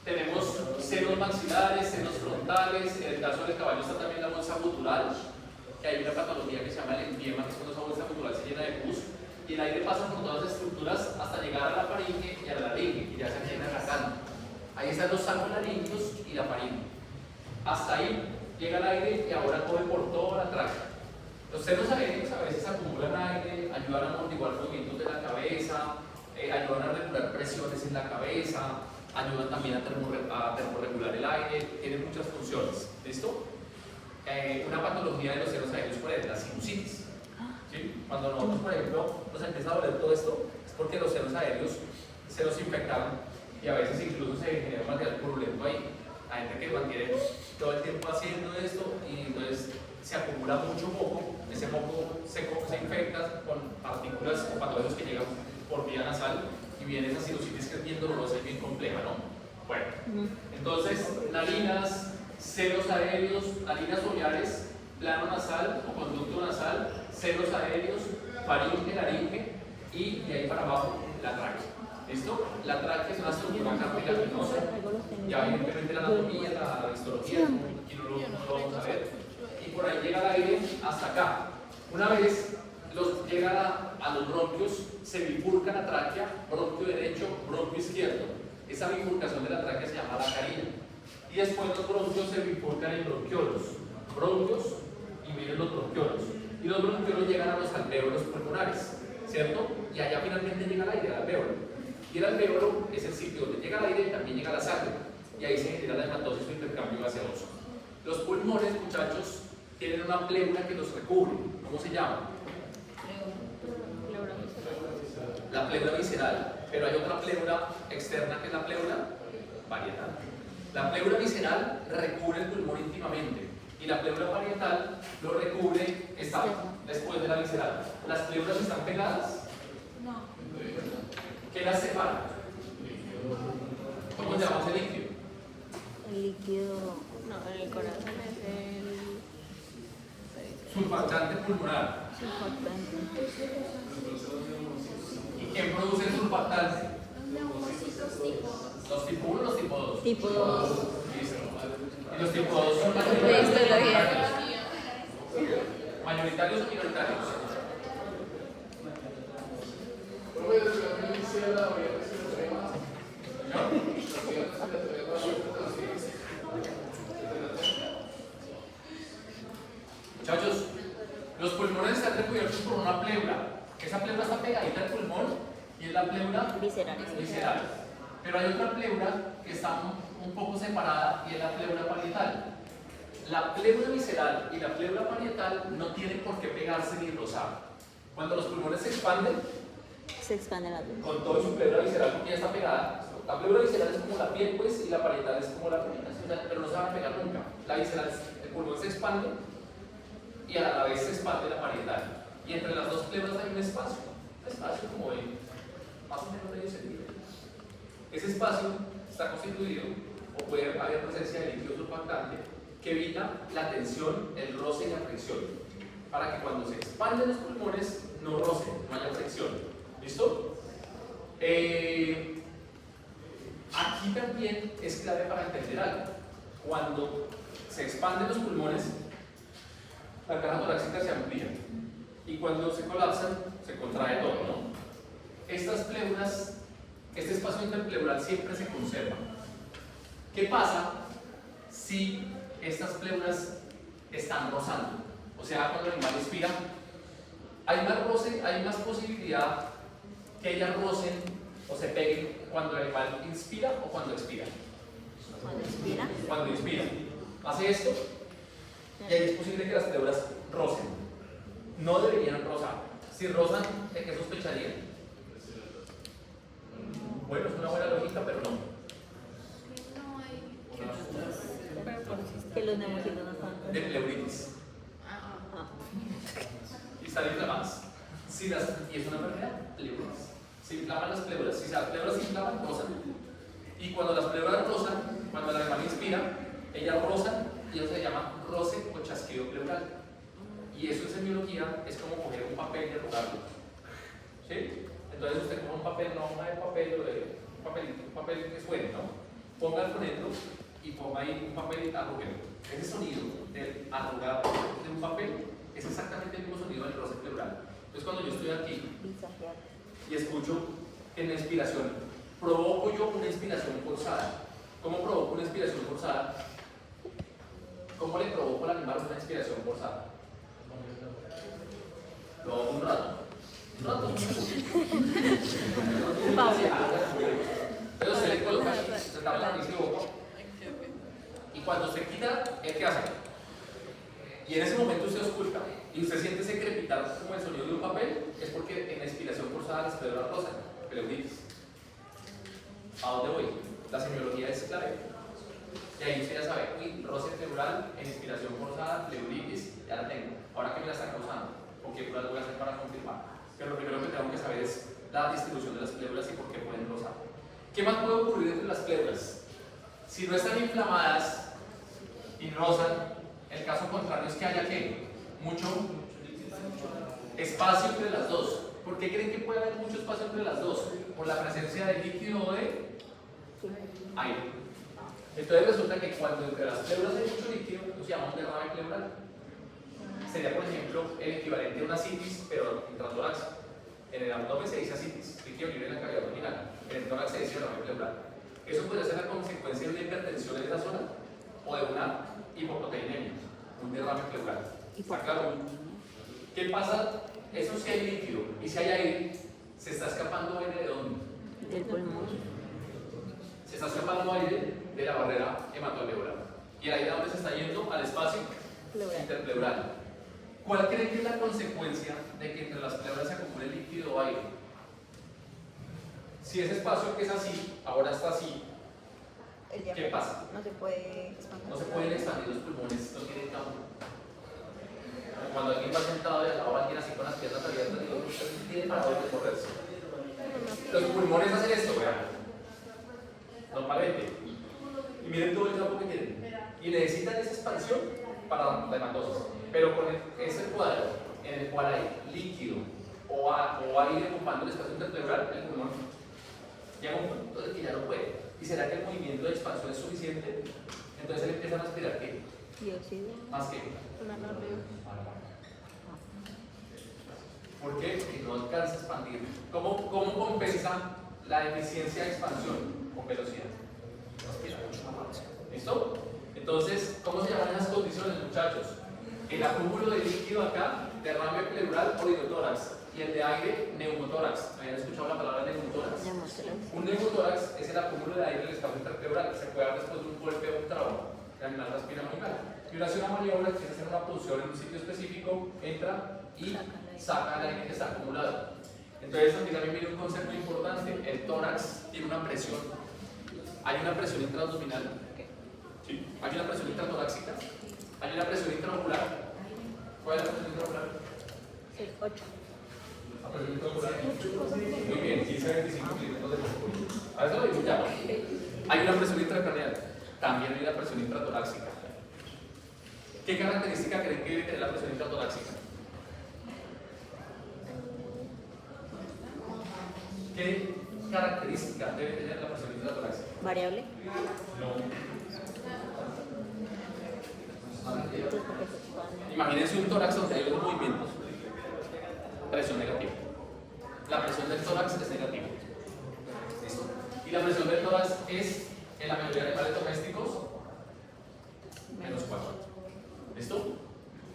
tenemos senos maxilares, senos frontales, en el caso del caballo está también la bolsa gutural, que hay una patología que se llama el empiema, que es cuando esa bolsa gutural se llena de pus, y el aire pasa por todas las estructuras hasta llegar a la faringe y a la laringe, y ya se llena garganta. Ahí están los salmolaringios y la faringe. Hasta ahí llega el aire y ahora coge por toda la tráquea. Los senos aéreos a veces acumulan aire, ayudan a amortiguar movimientos de la cabeza, ayudan a regular presiones en la cabeza, ayudan también a termorregular el aire, tienen muchas funciones. ¿Listo? Una patología de los senos aéreos, por ejemplo, la sinusitis. ¿Sí? Cuando nosotros, por ejemplo, nos empieza a doler todo esto, es porque los senos aéreos se los infectaron y a veces incluso se genera material purulento ahí. Hay gente que mantiene todo el tiempo haciendo esto y entonces se acumula mucho moco, ese moco se infecta con partículas o patógenos que llegan por vía nasal y viene esa sinusitis que es bien dolorosa y bien compleja, ¿no? Bueno, entonces, narinas, senos aéreos, narinas foliares, plano nasal o conducto nasal, senos aéreos, faringe, laringe y de ahí para abajo la tráquea. ¿Listo? La tráquea es una estructura cartilaginosa. Ya evidentemente la anatomía, la histología, aquí no lo vamos a ver. Y por ahí llega el aire hasta acá. Una vez llega a los bronquios, se bifurca la tráquea, bronquio derecho, bronquio izquierdo. Esa bifurcación de la tráquea se llama la carina. Y después los bronquios se bifurcan en bronquiolos. Bronquios y miren los bronquiolos. Y los bronquiolos llegan a los alvéolos pulmonares, ¿cierto? Y allá finalmente llega el aire, al alvéolo. Y el alvéolo es el sitio donde llega el aire y también llega la sangre. Y ahí se genera la hematosis o intercambio gaseoso. Los pulmones, muchachos, tienen una pleura que los recubre. ¿Cómo se llama? La pleura visceral. Pero hay otra pleura externa que es la pleura parietal. La pleura visceral recubre el pulmón íntimamente. Y la pleura parietal lo recubre, está después de la visceral. ¿Las pleuras están pegadas? No. ¿Qué las separa? ¿Cómo se llama ese líquido? El líquido. No, en el corazón es el. Surfactante pulmonar. Surfactante. ¿Y quién produce el surfactante? ¿Los tipo 1 o los tipo 2? Tipo 2. Listo. ¿Y los tipo 2 son mayoritarios o minoritarios? Muchachos, los pulmones están recubiertos por una pleura. Esa pleura está pegadita al pulmón y es la pleura Visceral. visceral. Pero hay otra pleura que está un poco separada y es la pleura parietal. La pleura visceral y la pleura parietal no tienen por qué pegarse ni rozar. Cuando los pulmones se expanden, Se expande la luz. con todo su pleura visceral porque ya está pegada. La pleura visceral es como la piel, pues, y la parietal es como la piel, pero no se van a pegar nunca. La visceral, el pulmón se expande y a la vez se expande la parietal. Y entre las dos pleuras hay un espacio como de más o menos medio centímetro. Ese espacio está constituido, o puede haber presencia de líquido surfactante, que evita la tensión, el roce y la fricción, para que cuando se expanden los pulmones no rocen, no haya fricción. ¿Listo? Aquí también es clave para entender algo. Cuando se expanden los pulmones, la caja torácica se amplía y cuando se colapsan, se contrae todo, ¿no? Estas pleuras, este espacio interpleural siempre se conserva. ¿Qué pasa si estas pleuras están rozando? O sea, cuando el animal respira, hay más posibilidad que ellas rocen o se peguen cuando el animal inspira o cuando expira. Cuando inspira. Cuando inspira. Hace esto y ahí es posible que las pleuras rocen. No deberían rozar. Si rozan, ¿de qué sospecharían? Bueno, es una buena lógica, pero no. Que los neumocitos no están. De pleuritis. Y están inflamadas. Y es una enfermedad, pleuritis. Se inflaman las pleuras. Si las pleuras se inflaman, rozan. Y cuando las pleuras rozan, cuando el animal inspira, ellas rozan y eso se llama roce o chasquido pleural. Y eso en semiología es como coger un papel y arrugarlo. ¿Sí? Entonces usted coge un papel, no una de papel, un papel que suene, ¿no? Póngalo dentro y ponga ahí un papel y arrúguelo. Ese sonido del arrugar de un papel es exactamente el mismo sonido del roce pleural. Entonces cuando yo estoy aquí y escucho en la inspiración, provoco yo una inspiración forzada. ¿Cómo provoco una inspiración forzada? ¿Cómo le provoco al animal una inspiración forzada? Luego un rato. Un rato. Pero se le coloca, se tapa la nariz y boca. Y cuando se quita, ¿qué hace? Y en ese momento usted ausculta y usted siente ese crepitar como el sonido de un papel, es porque en la expiración forzada las células rozan, pleuritis. ¿A dónde voy? La semiología es clave. Y ahí usted ya sabe, uy, roce pleural en inspiración forzada, pleuritis, ya la tengo. Ahora que me la están causando, ¿con qué pruebas voy a hacer para confirmar? Pero lo primero que tengo que saber es la distribución de las pleuras y por qué pueden rozar. ¿Qué más puede ocurrir entre las pleuras? Si no están inflamadas y rozan, el caso contrario es que haya ¿qué? Mucho espacio entre las dos. ¿Por qué creen que puede haber mucho espacio entre las dos? Por la presencia de líquido o de aire. Entonces resulta que cuando entre las pleuras hay mucho líquido, nos llamamos derrame pleural. Sería, por ejemplo, el equivalente a una citis, pero intratorácica. En el abdomen se dice citis, líquido libre en la cavidad abdominal. En el tórax se dice derrame pleural. Eso puede ser la consecuencia de una hipertensión en esa zona o de una hipoproteinemia, un derrame pleural. ¿Está claro? ¿Qué pasa? Eso si hay líquido y si hay aire, se está escapando aire de dónde? Del pulmón. Se está escapando aire de la barrera hematoalveolar. ¿Y el aire a dónde se está yendo? Al espacio interpleural. ¿Cuál creen que es la consecuencia de que entre las pleuras se acumule líquido o aire? Si ese espacio que es así, ahora está así, ¿qué pasa? No se puede expandir. No se pueden expandir los pulmones, no tienen campo. Cuando alguien va sentado y al lado alguien así con las piernas abiertas, digo, usted tiene para dónde correrse. Los pulmones hacen esto, vean. Normalmente. Y miren todo el campo que tienen. Y necesitan esa expansión para la hematosis. Pero con ese cuadro en el cual hay líquido o aire ocupando el espacio interpleural, el pulmón llega a un punto en el que ya no puede. ¿Y será que el movimiento de expansión es suficiente? Entonces él empieza a aspirar ¿qué? Dióxido. Más que. ¿Por qué? Porque no alcanza a expandir. ¿Cómo compensa la deficiencia de expansión? Con velocidad. Aspira mucho más rápido. ¿Listo? Entonces, ¿cómo se llaman esas condiciones, muchachos? El acúmulo de líquido acá, derrame pleural o hidrotórax. Y el de aire, neumotórax. ¿Habían escuchado la palabra neumotórax? Un neumotórax es el acúmulo de aire en el espacio interpleural. Se puede dar después de un golpe o un trauma. El animal respira muy mal. Y uno hace una maniobra que es hacer una punción en un sitio específico, entra y saca el aire que está acumulado. Entonces aquí también viene un concepto importante. El tórax tiene una presión. Hay una presión intraabdominal. ¿Sí? Hay una presión intratorácica. Hay una presión intraocular. ¿Cuál es la presión intraocular? 8. La presión intraocular. Muy bien, 15-25 milímetros de mercurio. A eso lo digo ya. Hay una presión intracraneal. También hay una presión intratorácica. ¿Qué característica creen que debe tener la presión intratorácica? ¿Qué característica debe tener la presión intratorácica? Variable. No. Imagínense un tórax donde hay dos movimientos. Presión negativa. La presión del tórax es negativa. ¿Listo? Y la presión del tórax es, en la mayoría de animales domésticos, -4. ¿Listo?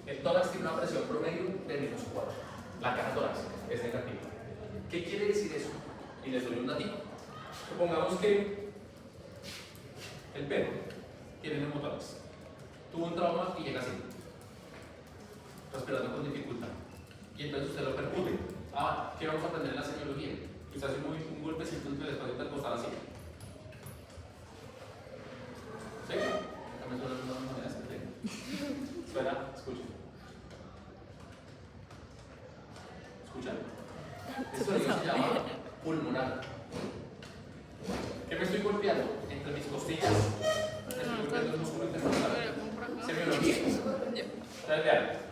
El tórax tiene una presión promedio de -4. La caja torácica es negativa. ¿Qué quiere decir eso? Y les doy un datito. Supongamos que el perro tiene neumotórax. Tuvo un trauma y llega así, respirando con dificultad. Y entonces usted lo percute. ¿Qué vamos a aprender en la semiología? Usted hace un golpecito entre el espacio intercostal así. ¿Sí? También suena de una manera así. Suena, escuchen. ¿Escuchan? Este sonido se llama pulmonar. ¿Qué me estoy golpeando? Entre mis costillas. Estoy golpeando el músculo intercostal. Semiología. Entonces vean.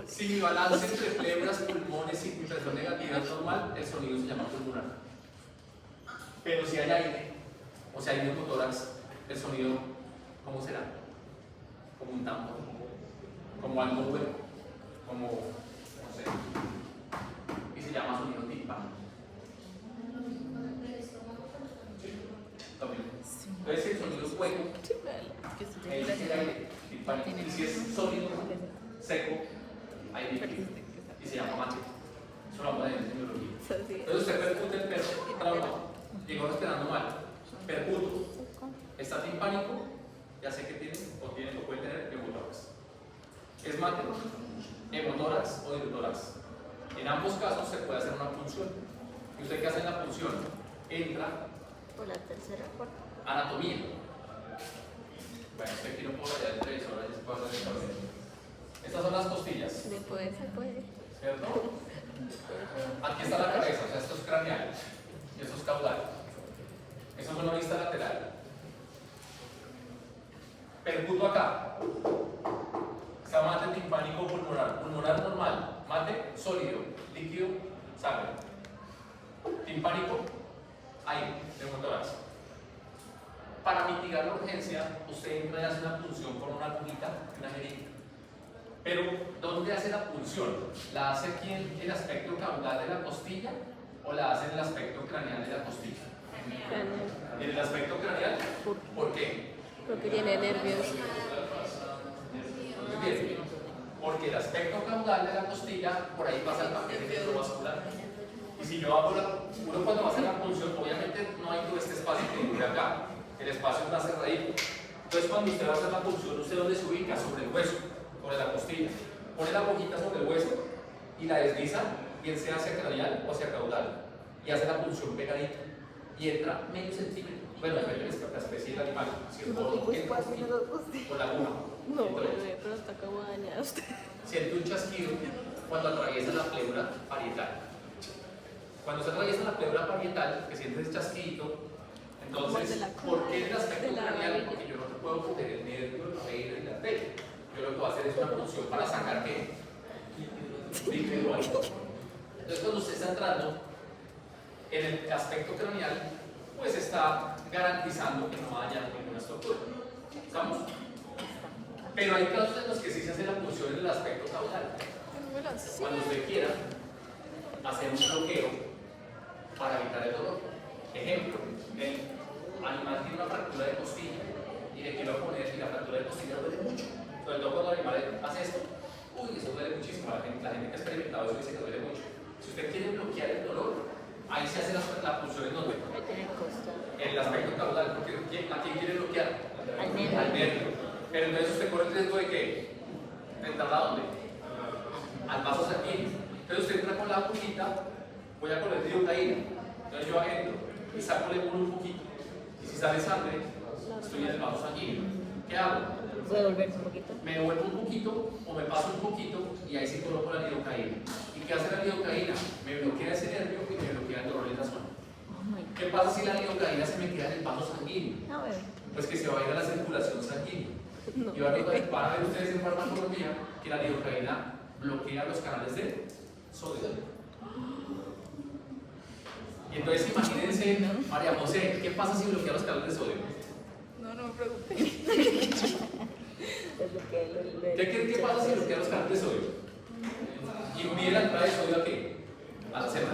Si mi balance entre pleuras, pulmones y presión negativa es normal, el sonido se llama pulmonar. Pero si hay aire, o si hay neumotórax, el sonido, ¿cómo será? Como un tampón, como algo hueco, como, no sé, y se llama sonido tímpano. ¿Sí? También. Entonces el sonido es hueco, el aire, timpánico. Y si es sólido, seco, hay líquido. Y se llama mate. Eso lo vamos a ver en neurología. Entonces usted percute el perro, trauma, llegó respirando mal. Percuto, está timpánico, ya sé que tiene o puede tener neumotórax. Es mate, hemotórax o diutórax. En ambos casos se puede hacer una punción. ¿Y usted qué hace en la punción? Entra Por la tercera cuarta. anatomía. Bueno, usted aquí no puedo allá el televisor, ahí se puede hacer el cabello. Estas son las costillas, Después se puede. ¿cierto? Aquí está la cabeza, o sea, esto es craneal y esto es caudal. Eso es una vista lateral. Percuto acá. Está mate timpánico pulmonar. Pulmonar normal. Mate sólido. Líquido, sangre. Timpánico, aire, neumotórax. Para mitigar la urgencia, usted entra y hace una punción con una agujita y una jeringa. Pero, ¿dónde hace la punción? ¿La hace aquí en el aspecto caudal de la costilla o la hace en el aspecto craneal de la costilla? En el aspecto craneal, ¿por qué? Porque tiene nervios. Muy bien, porque el aspecto caudal de la costilla, por ahí pasa el paquete neurovascular. Y si yo hago uno cuando va a hacer la punción, obviamente no hay todo este espacio que hay acá. El espacio está cerradito. Entonces, cuando usted va a hacer la punción, ¿usted dónde se ubica? Sobre el hueso, sobre la costilla. Pone la boquita sobre el hueso y la desliza, bien sea hacia craneal o hacia caudal. Y hace la punción pegadita. Y entra medio centímetro. Bueno, depende de la especie del animal. Si el gordo entra con la aguja. No, bebé, pero está como dañada usted. Siente un chasquido cuando atraviesa la pleura parietal. Cuando se atraviesa la pleura parietal, que siente ese chasquidito, entonces, ¿por qué en el aspecto craneal? Porque yo no te puedo coger el nervio, la veina y la arteria. Yo lo que voy a hacer es una punción para sacar ¿qué? Líquido ahí. Entonces, cuando usted está entrando en el aspecto craneal, pues está garantizando que no va a dañar ninguna estructura. ¿Estamos? Pero hay casos en los que sí se hace la punción en el aspecto caudal. Cuando usted quiera hacer un bloqueo para evitar el dolor. Ejemplo, el animal tiene una fractura de costilla y le quiero poner y la fractura de costilla duele mucho. Sobre todo cuando el animal hace esto, uy, eso duele muchísimo. La gente que ha experimentado eso dice que duele mucho. Si usted quiere bloquear el dolor, ahí se hace la punción en donde. En el aspecto caudal, porque ¿a quién quiere bloquear? Al nervio. Pero entonces usted corre el riesgo de que entrar a dónde? Al vaso sanguíneo. Entonces usted entra con la agujita, voy a poner lidocaína. Entonces yo entro y saco el un poquito. Y si sale sangre, estoy en el vaso sanguíneo. ¿Qué hago? ¿Puede volverse un poquito? Me devuelvo un poquito o me paso un poquito y ahí sí coloco la lidocaína. ¿Y qué hace la lidocaína? Me bloquea ese nervio y me bloquea el dolor en la zona. ¿Qué pasa si la lidocaína se me queda en el vaso sanguíneo? No, bebé. Pues que se va a ir a la circulación sanguínea. Y van a ver ustedes en farmacología que la lidocaína bloquea los canales de sodio. Y entonces imagínense, María José, ¿qué pasa si bloquea los canales de sodio? No, no me preocupe. ¿Qué creen que pasa si bloquea los canales de sodio? Impide la entrada de sodio a qué? A la célula.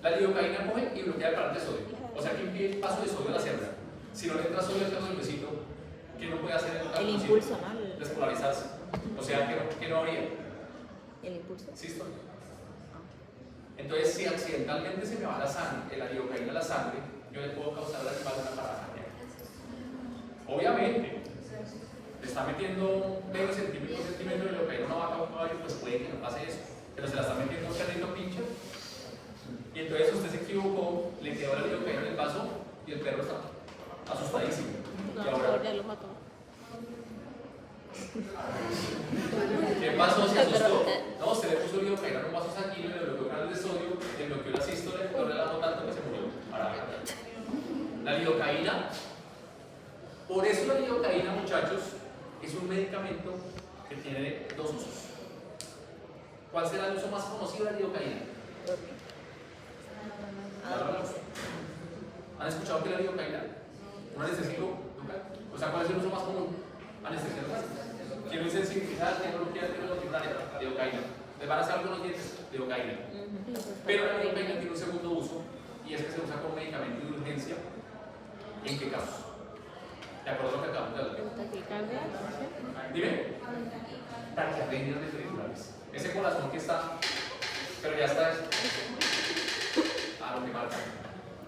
La lidocaína coge y bloquea el canal de sodio. O sea que impide el paso de sodio a la célula. Si no le entra sodio al huesito, ¿qué no puede hacer El impulso, ¿no? Despolarizarse. O sea que no habría. El impulso. ¿Sí estoy? Entonces, si accidentalmente se me va la sangre, la lidocaína a la sangre, yo le puedo causar al animal una parada cardíaca. Obviamente, le está metiendo medio centímetro, un centímetro de lidocaína a una vaca o un caballo, pues puede que no pase eso. Pero se la está metiendo un perrito pinche. Y entonces usted se equivocó, le quedó la lidocaína en el vaso y el perro está asustadísimo. No, Y ahora, ya lo mató. ¿qué pasó? Se asustó. No, usted le puso lidocaína en un vaso sanguíneo, le bloqueó canales de sodio, le bloqueó la sístole, le relató tanto que se murió. La lidocaína, por eso la lidocaína, muchachos, es un medicamento que tiene dos usos. ¿Cuál será el uso más conocido de la lidocaína? ¿Han escuchado que la lidocaína? ¿Un anestésico local? O sea, ¿cuál es el uso más común? Anestesia local. Quiero insensibilizar, quiero bloquear, quiero bloquear, lidocaína. Les van a hacer algunos dientes, lidocaína. Pero la lidocaína tiene un segundo uso y es que se usa como medicamento de urgencia. ¿En qué casos? ¿De acuerdo a lo que acabamos de hablar? Taquicardia. Dime. Taquiarritmias ventriculares. Ese corazón que está, pero ya está. Lo que marca.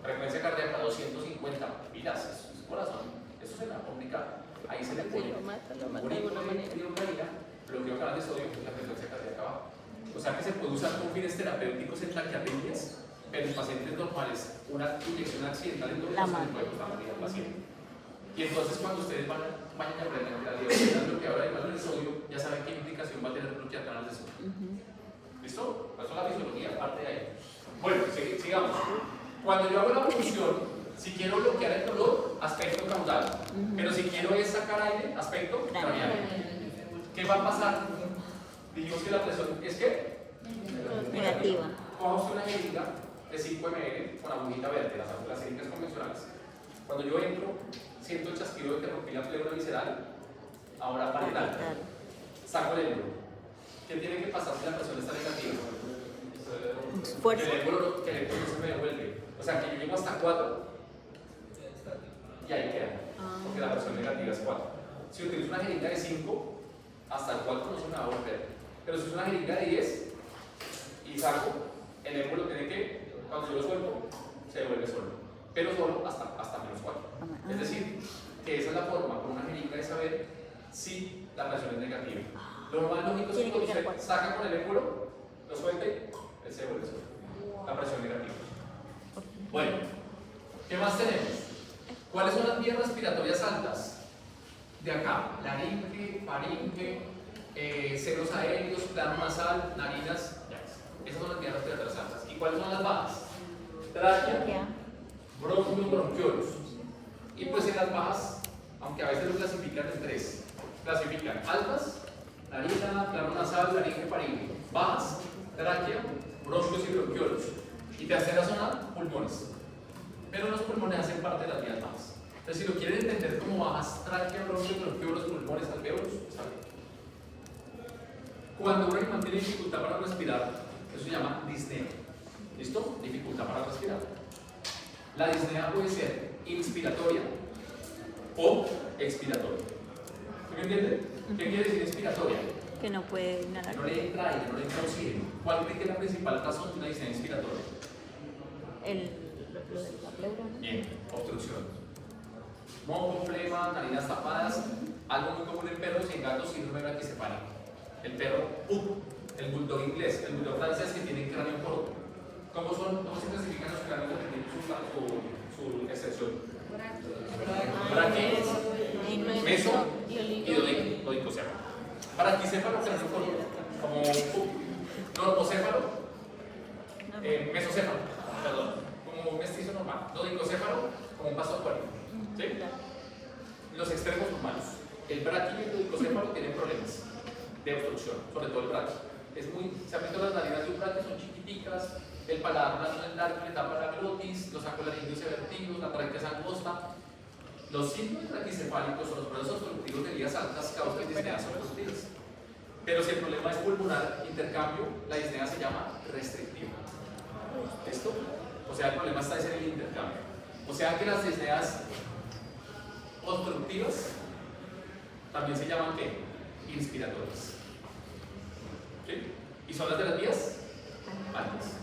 Frecuencia cardíaca 250. Pilas, eso es corazón. Eso se la complica. Ahí se le pone. Lo mata de alguna manera. Bloqueo canal de sodio, la frecuencia cardíaca baja. O sea que se puede usar con fines terapéuticos en taquiarritmias, pero en pacientes normales, una inyección accidental en todo el se le puede costar la vida al paciente. Y entonces cuando ustedes vayan a aprender la diabetes bloqueadora de canal de sodio, ya saben qué implicación va a tener bloquear canal de sodio. ¿Listo? Eso es la fisiología, parte de ahí. Bueno, sigamos. Cuando yo hago la punción, si quiero bloquear el dolor, aspecto caudal. Pero si quiero es sacar aire, aspecto craneal. ¿Qué va a pasar? Dijimos que la presión es que Negativa. coja usted una jeringa de 5 ml con agujita verde, las jeringas convencionales. Cuando yo entro, siento el chasquido de que rompí la pleura visceral. Ahora parietal. Saco el émbolo. ¿Qué tiene que pasar si la presión está negativa? Fuerza. Que el émbolo no se me devuelve. O sea, que yo llego hasta 4 y ahí queda. Porque la presión negativa es 4. Si utilizo una jeringa de 5, hasta el 4 no se me va a volver. Pero si es una jeringa de 10 y saco, el émbolo tiene que, cuando yo lo suelto, se devuelve solo. Pero solo hasta menos 4. Es decir, que esa es la forma con una jeringa de saber si la presión es negativa. Lo más lógico es que cuando usted saca con el émbolo, lo suelte, él se devuelve solo. La presión negativa. Bueno, ¿qué más tenemos? ¿Cuáles son las vías respiratorias altas? De acá, laringe, faringe, senos aéreos, plano nasal, narinas, ya ves. Esas son las vías respiratorias altas. ¿Y cuáles son las bajas? Tráquea, bronquios, bronquiolos. Y pues en las bajas, aunque a veces lo clasifican en 3, clasifican altas, narina, plano nasal, laringe, faringe. Bajas, tráquea, bronquios y bronquiolos. Y tercera zona, pulmones. Pero los pulmones hacen parte de las vías bajas. Entonces, si lo quieren entender como bajas, tráquea, bronquios, bronquiolos, pulmones, alvéolos, está bien. Cuando un animal tiene dificultad para respirar, eso se llama disnea. ¿Listo? Dificultad para respirar. La disnea puede ser inspiratoria o expiratoria. ¿Sí me entienden? ¿Qué quiere decir inspiratoria? Que no puede inhalar. No le entra aire, no le entra oxígeno. ¿Cuál cree que es la principal razón de una disnea inspiratoria? Lo de la pleura, ¿no? Bien, obstrucción. Moco, flema, narinas tapadas. Algo muy común en perros y en gatos, síndrome braquicefálico. El perro, el bulldog inglés, el bulldog francés que tiene cráneo corto. ¿Cómo se clasifican los cráneos que tienen su excepción? Braquis, meso y dodicocéfalo. Braquicéfalo, cráneo corto. Como normocéfalo, mesocéfalo, perdón, como un mestizo normal. Dodicocéfalo, como un paso cuerpo. ¿Sí? Los extremos humanos. El braquio y el dodicocéfalo tienen problemas de obstrucción, sobre todo el braquio. Se han visto las narinas de un braquio, son chiquiticas, el paladar no es largo, le tapa la glotis, los acolaringios vertidos, la tráquea es angosta. Los síntomas braquicefálicos o los problemas obstructivos de vías altas causan disneas obstructivas. Pero si el problema es pulmonar, intercambio, la disnea se llama restrictiva. ¿Listo? O sea, el problema está en el intercambio. O sea que las disneas obstructivas también se llaman ¿qué? Inspiratorias. ¿Sí? ¿Y son las de las vías? Altas.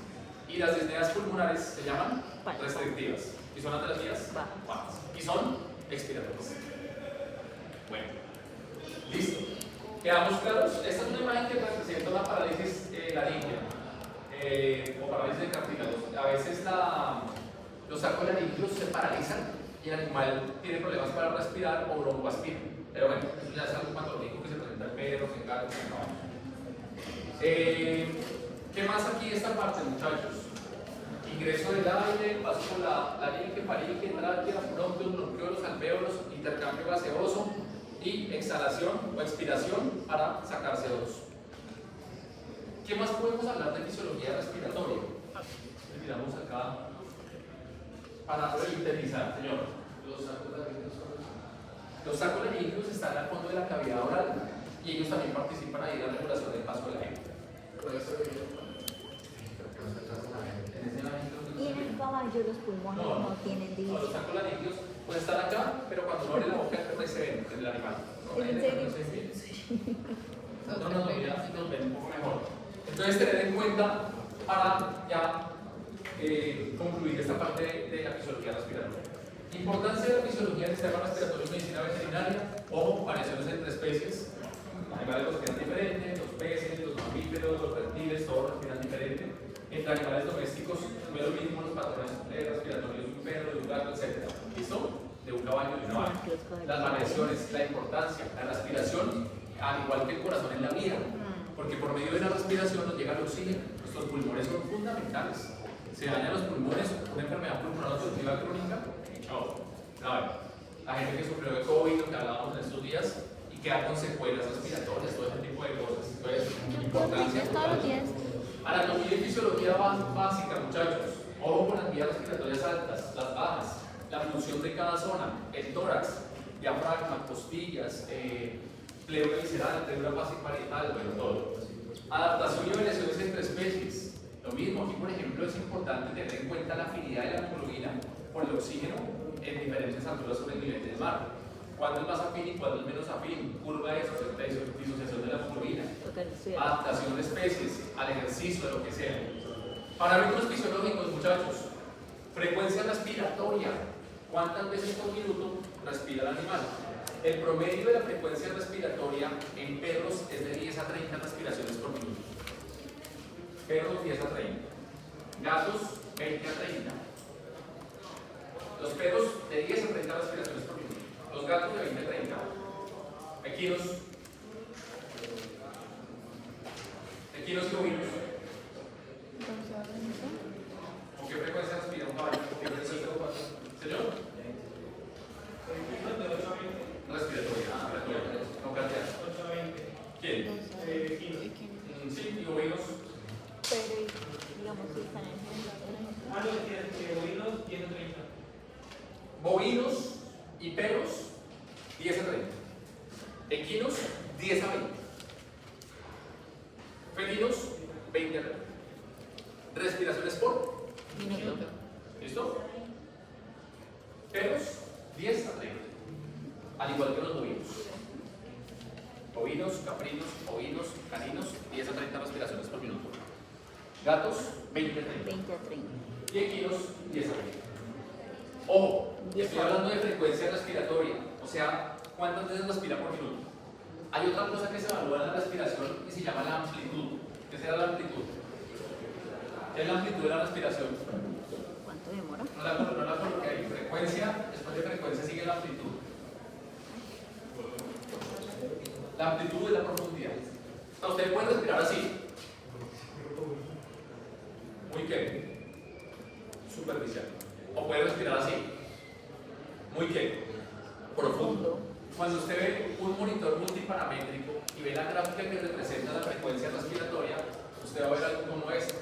Y las disneas pulmonares se llaman restrictivas. ¿Y son las de las vías? Bajas. Y son expiratorias. Bueno, listo. ¿Quedamos claros? Esta es una imagen que representa una parálisis laríngea o parálisis de cartílagos. A veces los acolaringios se paralizan y el animal tiene problemas para respirar o broncoaspira. Pero bueno, eso ya es algo patológico que se presenta en perros, en gatos, en caballos. ¿Qué más aquí esta parte, muchachos? Ingreso del aire, paso por la laringe, faringe, tráquea, bronquios, bronquiolos, alvéolos, intercambio gaseoso y exhalación o expiración para sacar CO2. ¿Qué más podemos hablar de fisiología respiratoria? Miramos acá para sintetizar, señor. Los sacolaringios están al fondo de la cavidad oral y ellos también participan ahí en la regulación del paso del aire. Y en el caballo los pulmones no tienen No, división. los sacolaringios pueden estar acá, pero cuando uno abre la boca se ven en el animal. No con ¿Es en N, serio? no sé bien. No, ya nos ven un poco mejor. Entonces, tener en cuenta para ya concluir esta parte de la fisiología respiratoria. Importancia de la fisiología del sistema respiratorio en medicina veterinaria. Ojo, variaciones entre especies. Animales respiran diferente, los peces, los mamíferos, los reptiles, todos respiran diferente. Entre animales domésticos no es lo mismo los patrones respiratorios de un perro, de un gato, etc. ¿Listo? De un caballo, de una vaca. Las variaciones, la importancia, la respiración, al igual que el corazón en la vida, porque por medio de la respiración nos llega el oxígeno. Nuestros pulmones son fundamentales. Se dañan los pulmones, una enfermedad pulmonar obstructiva crónica, chao. La gente que sufrió de COVID, lo que hablábamos en estos días, y queda con secuelas respiratorias, todo ese tipo de cosas. Entonces, importancia. Todos los días. Anatomía y fisiología básica, muchachos. Ojo con las vías respiratorias altas, las bajas, la función de cada zona, el tórax, diafragma, costillas, pleura visceral, pleura basiparietal, bueno, todo. Adaptación y variaciones entre especies. Lo mismo, aquí por ejemplo es importante tener en cuenta la afinidad de la hemoglobina por el oxígeno en diferentes alturas sobre el nivel del mar. ¿Cuándo es más afín y cuándo es menos afín? Curva de disociación de la hemoglobina. Adaptación de especies, al ejercicio, de lo que sea. Parámetros fisiológicos, muchachos. Frecuencia respiratoria. ¿Cuántas veces por minuto respira el animal? El promedio de la frecuencia respiratoria en perros es de 10 a 30 respiraciones por minuto. Perros 10 a 30. Gatos 20 a 30. Los perros de 10 a 30 respiraciones por minuto. Los gatos de 20 a 30. Equinos y bovinos. ¿Con qué frecuencia respira un caballo? ¿Con qué frecuencia? ¿Señor? Respiratoria, no cardiaca. ¿Quién? Sí, y bovinos. Pero, digamos, si están en bovinos 10 a 30. Bovinos y perros 10 a 30. Equinos 10 a 20. Felinos 20 a 30. Respiraciones por minuto. ¿Listo? Perros 10 a 30. Al igual que los bovinos. Bovinos, caprinos, ovinos, caninos 10 a 30 respiraciones por minuto. Gatos 20 a 30. 20 a 30. Y equinos 10 a 20. Ojo, estoy hablando de frecuencia respiratoria, o sea, ¿cuántas veces respira por minuto? Hay otra cosa que se evalúa en la respiración y se llama la amplitud. ¿Qué será la amplitud? ¿Qué es la amplitud de la respiración? ¿Cuánto demora? No la coloqué ahí. Frecuencia, después de frecuencia sigue la amplitud. La amplitud es la profundidad. Entonces, usted puede respirar así. Muy qué? Superficial. O puede respirar así. Muy qué? Profundo. Cuando usted ve un monitor multiparamétrico y ve la gráfica que representa la frecuencia respiratoria, usted va a ver algo como esto.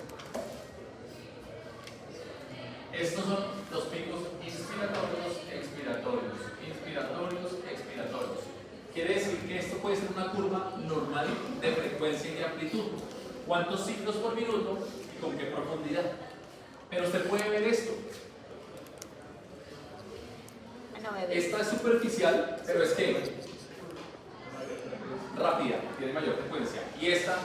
Estos son los picos inspiratorios, expiratorios, inspiratorios, expiratorios. Quiere decir que esto puede ser una curva normal de frecuencia y de amplitud. ¿Cuántos ciclos por minuto y con qué profundidad? Pero usted puede ver esto. Esta es superficial, pero es que rápida, tiene mayor frecuencia. Y esta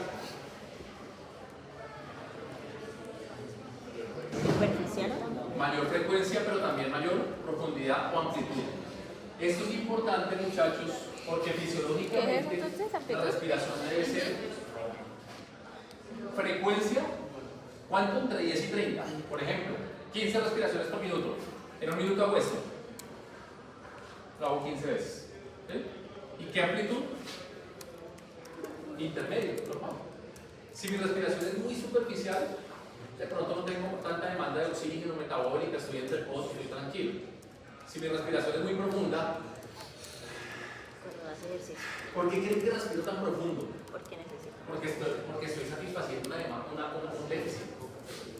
superficial, mayor frecuencia, pero también mayor profundidad o amplitud. Esto es importante, muchachos, porque fisiológicamente la respiración debe ser frecuencia, ¿cuánto? Entre 10 y 30. Por ejemplo, 15 respiraciones por minuto. En un minuto hago esto. Lo hago 15 veces. ¿Sí? ¿Y qué amplitud? Intermedio, normal. Si mi respiración es muy superficial, de pronto no tengo tanta demanda de oxígeno metabólica, estoy en reposo, estoy tranquilo. Si mi respiración es muy profunda, cuando hace ejercicio. ¿por qué creen que respiro tan profundo? Porque necesito. Porque estoy satisfaciendo un déficit.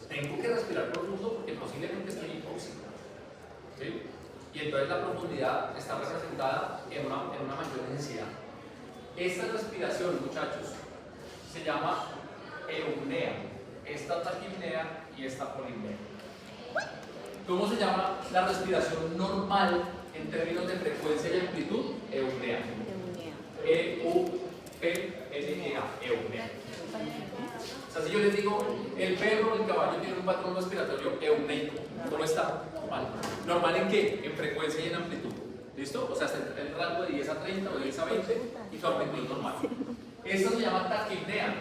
Tengo que respirar profundo porque posiblemente estoy hipóxico. ¿Sí? Y entonces la profundidad está representada en una mayor necesidad. Esta respiración, muchachos, se llama eupnea. Esta taquipnea y esta polipnea. ¿Cómo se llama la respiración normal en términos de frecuencia y amplitud? Eupnea. PNEA, eupnea. O sea, si yo les digo, el perro o el caballo tiene un patrón respiratorio eupneico, ¿cómo está? Normal. ¿Normal en qué? En frecuencia y en amplitud. ¿Listo? O sea, está en el rango de 10 a 30 o 10 a 20 y su amplitud es normal. Esto se llama taquipnea.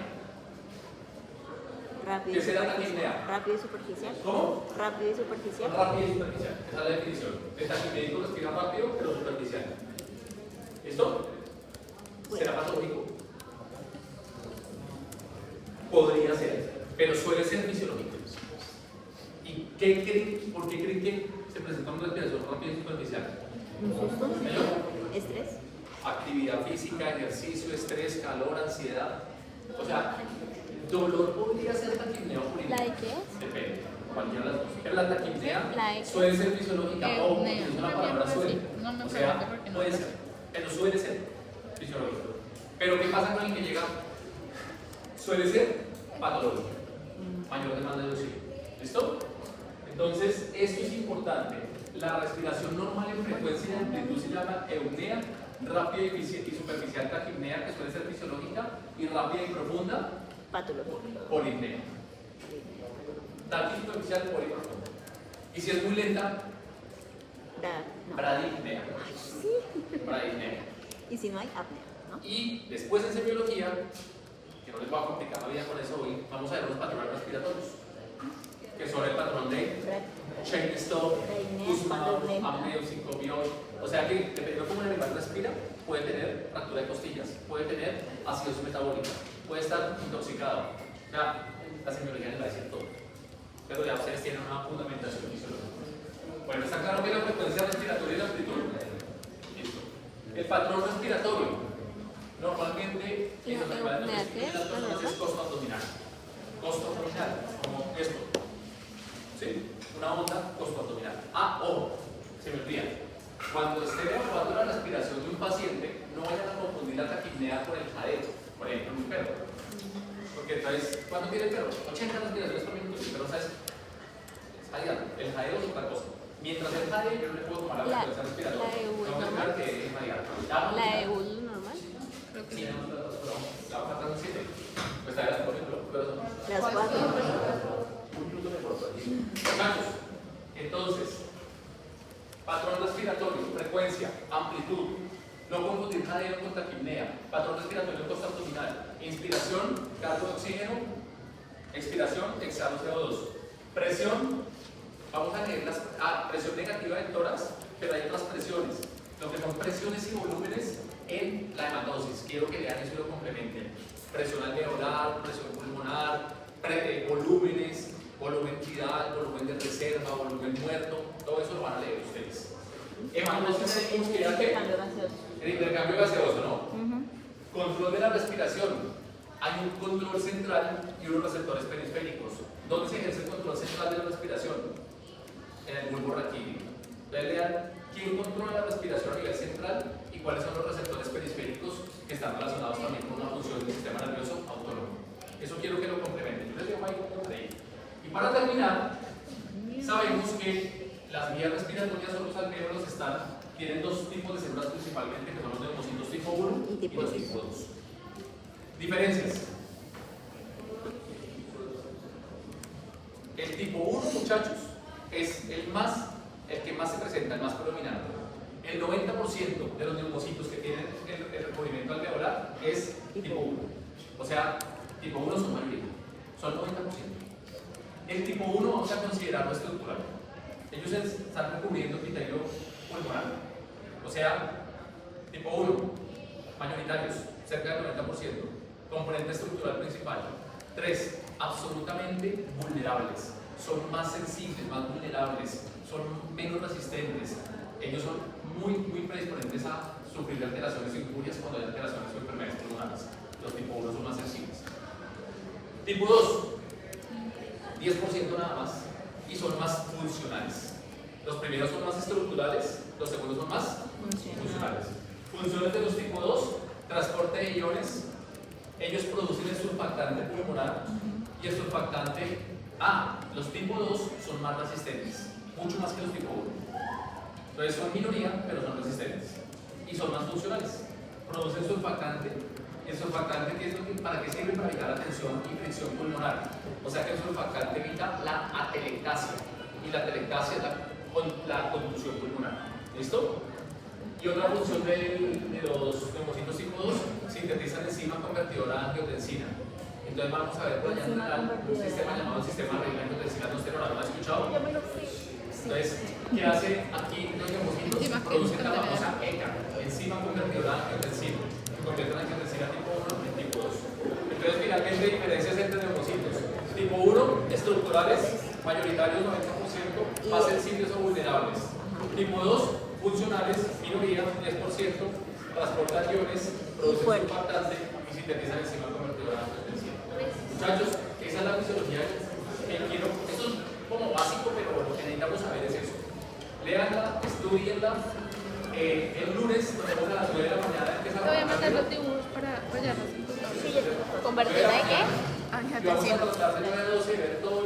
Rápido ¿Qué será taquipnea? Rápido y superficial. ¿Cómo? Rápido y superficial. Rápido y superficial. Esa es la definición. El taquipnéico respira rápido, pero superficial. ¿Listo? ¿Será patológico? Podría ser, pero suele ser fisiológico. ¿Y qué creen, por qué creen que se presenta una respiración rápida y superficial? Un susto. ¿Mayor? Estrés. Actividad física, ejercicio, estrés, calor, ansiedad. O sea, dolor podría ser taquipnea o ¿La de qué es? depende, cualquiera de las dos. Pero la taquipnea La de- suele ser fisiológica o Eupnea. es una palabra suele. No me O pregunte sea, porque no puede sé. ser, pero suele ser fisiológico. Pero ¿qué pasa con el que llega? Suele ser patológico, mayor demanda de oxígeno. ¿Listo? Entonces, esto es importante. La respiración normal en frecuencia y amplitud se llama eupnea, rápida y superficial taquipnea, que suele ser fisiológica, y rápida y profunda, Patológico. polipnea. Taqui superficial, poliprofunda. Y si es muy lenta, No. bradipnea. Bradipnea. Y si no hay apnea, ¿no? Y después en semiología, que no les voy a complicar la vida con eso hoy, vamos a ver los patrones respiratorios, que son el patrón de Cheyne-Stokes, Kussmaul, apneo, sincopión. O sea que, dependiendo de cómo el animal respira, puede tener fractura de costillas, puede tener acidosis metabólica, puede estar intoxicado. O sea, la semiología les va a decir todo. Pero ya ustedes tienen una fundamentación fisiológica. Bueno, está claro que la frecuencia respiratoria y la amplitud. Listo. El patrón respiratorio. Normalmente en los animales domésticos y en las personas es costo abdominal. Costo abdominal, como esto. ¿Sí? Una onda costo abdominal. Ah, ojo, se me olvida. Cuando estén evaluando la respiración de un paciente, no vayan a confundir la taquipnea con el jadeo, por ejemplo, en un perro. Porque entonces, ¿cuándo tiene el perro? 80 respiraciones por minuto, y el perro sabe. Es jadeando. El jadeo es otra cosa. Mientras el jadeo, yo no le puedo tomar la frecuencia respiratoria. la de Tengo que normal. esperar que es jadeado. La de Google normal. Creo que Sí, sí. no, la hoja está en 7. Pues está por ejemplo, pero son Las cuatro. un minuto mejor. Muchachos, entonces, patrón respiratorio, frecuencia, amplitud, no confundir jadeo con taquipnea, patrón respiratorio costo abdominal, inspiración, cargo de oxígeno, expiración, exhalo CO2, presión, vamos a leer presión negativa del tórax, pero hay otras presiones, lo que son presiones y volúmenes en la hematosis, quiero que lean eso y lo complementen, presión alveolar, presión pulmonar, volúmenes, volumen tidal, volumen de reserva, volumen muerto, todo eso lo van a leer ustedes. Hematosis tenemos que ir a qué? Cambio gaseoso. El intercambio gaseoso, ¿no? Control de la respiración. Hay un control central y unos receptores periféricos. ¿Dónde se ejerce el control central de la respiración? En el bulbo raquídeo. Entonces lean quién controla la respiración a nivel central y cuáles son los receptores periféricos que están relacionados también con una función del sistema nervioso autónomo. Eso quiero que lo complementen. Yo les dejo ahí como ahí. Y para terminar, sabemos que las vías respiratorias o los alvéolos tienen dos tipos de células principalmente, que son los neumocitos tipo 1 y los tipo 2. Diferencias. El tipo 1, muchachos, es el que más se presenta, el más predominante. El 90% de los neumocitos que tienen el recubrimiento alveolar es tipo 1. O sea, tipo 1 son mayoría, son 90%. El tipo 1 vamos a considerarlo estructural. Ellos están recubriendo epitelio pulmonar. O sea, tipo 1, mayoritarios, cerca del 90%. Componente estructural principal. 3, absolutamente vulnerables. Son más sensibles, más vulnerables, son menos resistentes. Ellos son muy predisponentes a sufrir alteraciones o injurias cuando hay alteraciones o enfermedades pulmonares. Los tipo 1 son más sensibles. Tipo 2, 10% nada más, y son más funcionales. Los primeros son más estructurales, los segundos son más funcionales. Funciones de los tipo 2, transporte de iones. Ellos producen el surfactante pulmonar y el surfactante los tipo 2 son más resistentes, mucho más que los tipo 1. Entonces son minoría, pero son resistentes y son más funcionales. Producen surfactante El surfactante, ¿para qué sirve? Para evitar la tensión y fricción pulmonar. O sea que el surfactante evita la atelectasia. Y la atelectasia es la contusión pulmonar. ¿Listo? Y otra función de los neumocitos tipo 2, sintetizan enzima convertidora de angiotensina. Entonces vamos a ver por allá un sistema llamado sistema de angiotensina aldosterona. ¿Lo has escuchado? Entonces, ¿qué hace aquí los neumocitos? Producen la famosa ECA, enzima convertidora de angiotensina, que convierte la angiotensina tipo 1 en tipo 2. Entonces, finalmente, diferencias entre neumocitos. Tipo 1, estructurales, mayoritarios 90%, más sensibles o vulnerables. Tipo 2, funcionales, minoría, 10%, transportan iones, producen surfactante y sintetizan enzima convertidora de angiotensina. Muchachos, esa es la fisiología que quiero. Esto es como básico, pero lo que necesitamos saber es eso. Léanla, estudienla. El lunes, nos vemos a las 9 de la mañana. Te voy a mandar los dibujos para rayarlos en tu tablet. ¿Convertirla de qué? Y vamos a tratar de 9 a 12 y ver todo